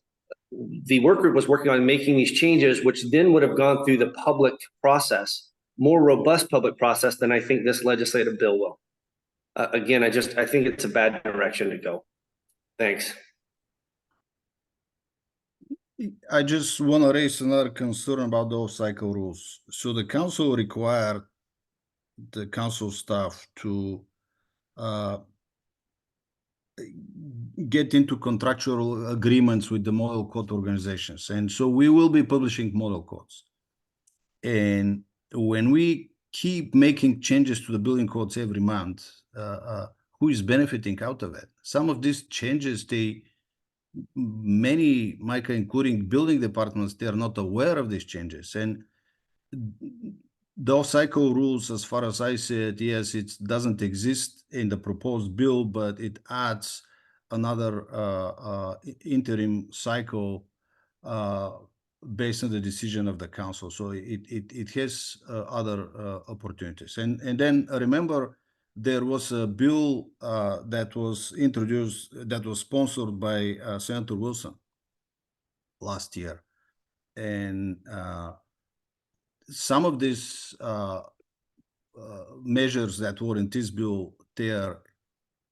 The work group was working on making these changes, which then would have gone through the public process, more robust public process than I think this legislative bill will. Again, I think it's a bad direction to go. Thanks. I just want to raise another concern about those cycle rules. So the council required the council staff to get into contractual agreements with the model code organizations. And so we will be publishing model codes. And when we keep making changes to the building codes every month, who is benefiting out of it? Some of these changes, many, Micah, including building departments, they are not aware of these changes. And those cycle rules, as far as I see it, yes, it doesn't exist in the proposed bill, but it adds another interim cycle based on the decision of the council. So it has other opportunities. And then remember, there was a bill that was introduced, that was sponsored by Senator Wilson last year. And some of these measures that were in this bill, they are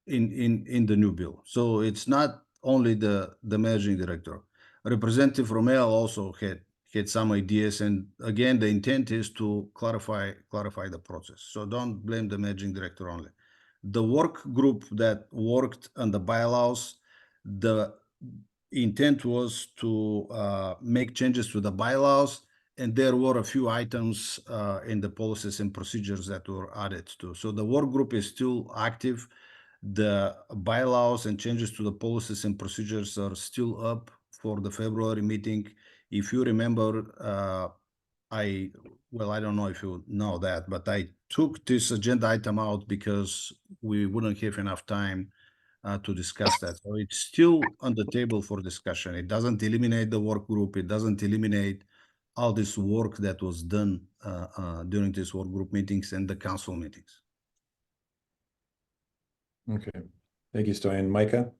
in the new bill. So it's not only the managing director. Representative Romeo also had some ideas, and again, the intent is to clarify the process. So don't blame the managing director only. The work group that worked on the bylaws, the intent was to make changes to the bylaws, and there were a few items in the policies and procedures that were added to. So the work group is still active. The bylaws and changes to the policies and procedures are still up for the February meeting. If you remember, I don't know if you know that, but I took this agenda item out because we wouldn't have enough time to discuss that. So it's still on the table for discussion. It doesn't eliminate the work group. It doesn't eliminate all this work that was done during these work group meetings and the council meetings. Okay, thank you, Stoyan. Micah?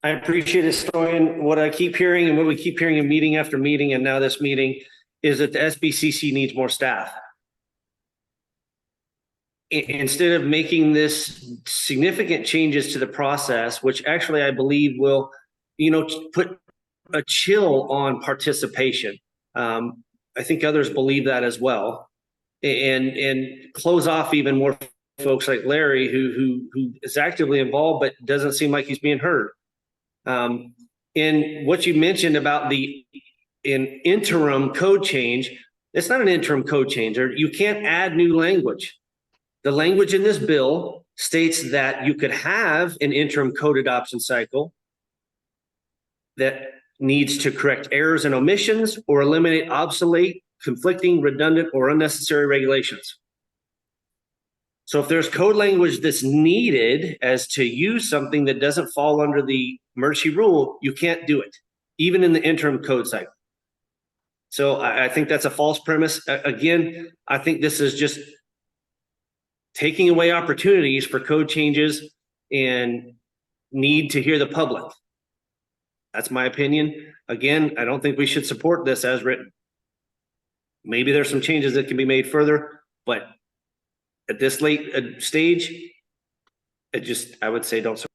I appreciate it, Stoyan. What I keep hearing and what we keep hearing in meeting after meeting and now this meeting is that the SBCC needs more staff. Instead of making this significant changes to the process, which actually I believe will, put a chill on participation. I think others believe that as well, and close off even more folks like Larry, who is actively involved but doesn't seem like he's being heard. And what you mentioned about an interim code change, it's not an interim code change, or you can't add new language. The language in this bill states that you could have an interim code adoption cycle that needs to correct errors and omissions or eliminate obsolete, conflicting, redundant, or unnecessary regulations. So if there's code language that's needed as to use something that doesn't fall under the emergency rule, you can't do it, even in the interim code cycle. So I think that's a false premise. Again, I think this is just taking away opportunities for code changes and need to hear the public. That's my opinion. Again, I don't think we should support this as written. Maybe there's some changes that can be made further, but at this late stage, I would say don't support.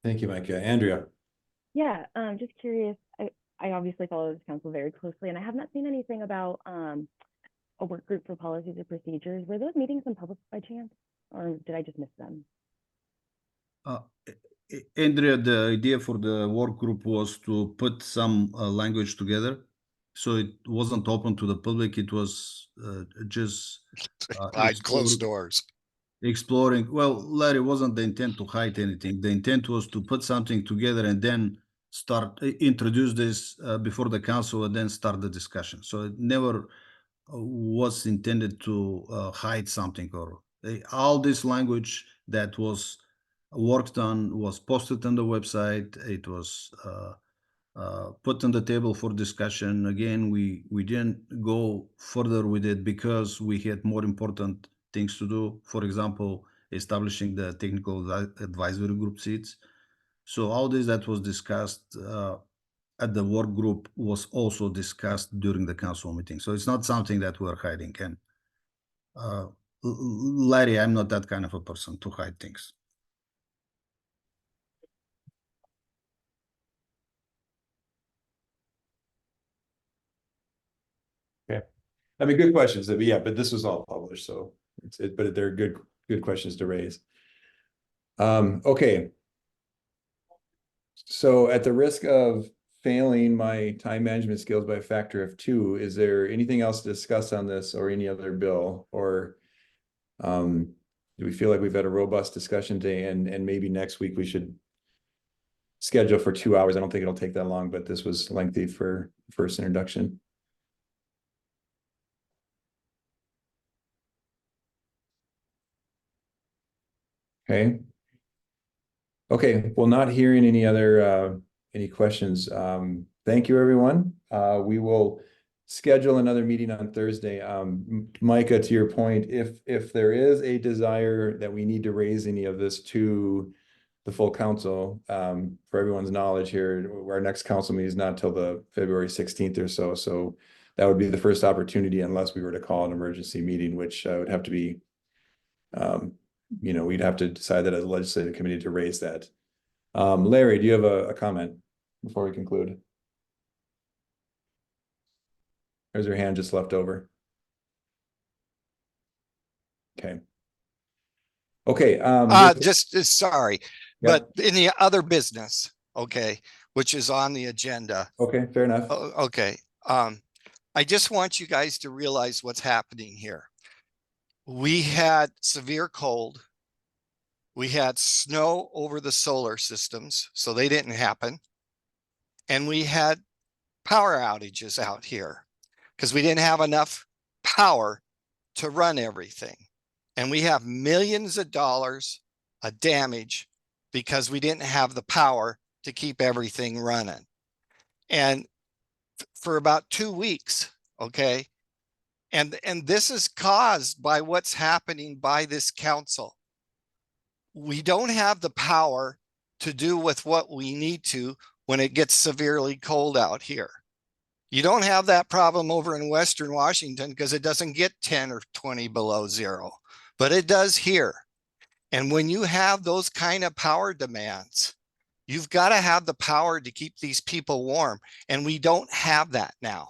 Thank you, Micah. Andrea? Yeah, just curious. I obviously follow this council very closely, and I have not seen anything about a work group for policies or procedures. Were those meetings in public by chance, or did I just miss them? Andrea, the idea for the work group was to put some language together. So it wasn't open to the public. It was just Behind closed doors. exploring. Well, Larry, wasn't the intent to hide anything. The intent was to put something together and then introduce this before the council and then start the discussion. So it never was intended to hide something, or all this language that was worked on was posted on the website. It was put on the table for discussion. Again, we didn't go further with it because we had more important things to do. For example, establishing the technical advisory group seats. So all this that was discussed at the work group was also discussed during the council meeting. So it's not something that we're hiding. And Larry, I'm not that kind of a person to hide things. Okay. I mean, good questions. Yeah, but this was all published, so but they're good questions to raise. Okay. So at the risk of failing my time management skills by a factor of 2, is there anything else to discuss on this or any other bill? Or do we feel like we've had a robust discussion today, and maybe next week we should schedule for 2 hours? I don't think it'll take that long, but this was lengthy for first introduction. Okay. Okay, well, not hearing any other any questions. Thank you, everyone. We will schedule another meeting on Thursday. Micah, to your point, if there is a desire that we need to raise any of this to the full council, for everyone's knowledge here, our next council meeting is not till the February 16th or so. So that would be the first opportunity, unless we were to call an emergency meeting, which would have to be, we'd have to decide that as a legislative committee to raise that. Larry, do you have a comment before we conclude? There's your hand just left over. Okay. Okay, Sorry, Yeah. but in the other business, okay, which is on the agenda. okay, fair enough. Okay, I just want you guys to realize what's happening here. We had severe cold. We had snow over the solar systems, so they didn't happen. And we had power outages out here because we didn't have enough power to run everything. And we have millions of dollars of damage because we didn't have the power to keep everything running. And for about 2 weeks, okay, and this is caused by what's happening by this council. We don't have the power to do with what we need to when it gets severely cold out here. You don't have that problem over in Western Washington because it doesn't get 10 or 20 below zero, but it does here. And when you have those kind of power demands, you've got to have the power to keep these people warm. And we don't have that now.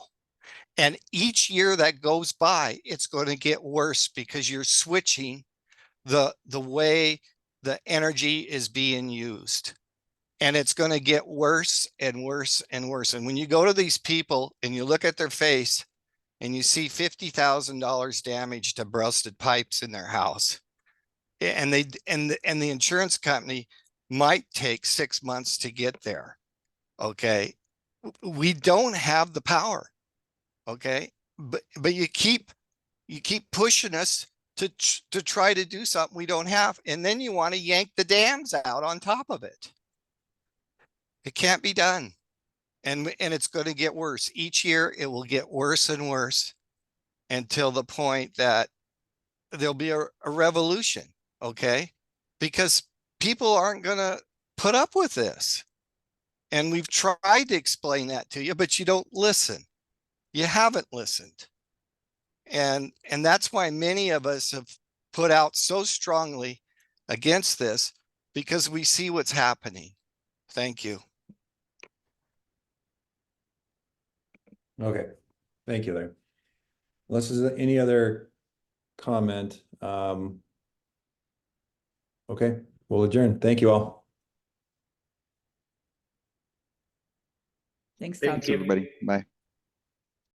And each year that goes by, it's going to get worse because you're switching the way the energy is being used. And it's going to get worse and worse and worse. And when you go to these people and you look at their face and you see $50,000 damage to busted pipes in their house, and the insurance company might take 6 months to get there. Okay. We don't have the power. Okay. But you keep pushing us to try to do something we don't have. And then you want to yank the dams out on top of it. It can't be done. And it's going to get worse. Each year it will get worse and worse until the point that there'll be a revolution. Okay. Because people aren't going to put up with this. And we've tried to explain that to you, but you don't listen. You haven't listened. And that's why many of us have put out so strongly against this, because we see what's happening. Thank you. Okay, thank you there. Unless there's any other comment, okay, we'll adjourn. Thank you all. Thanks, Thank Todd. Thanks, everybody. Bye.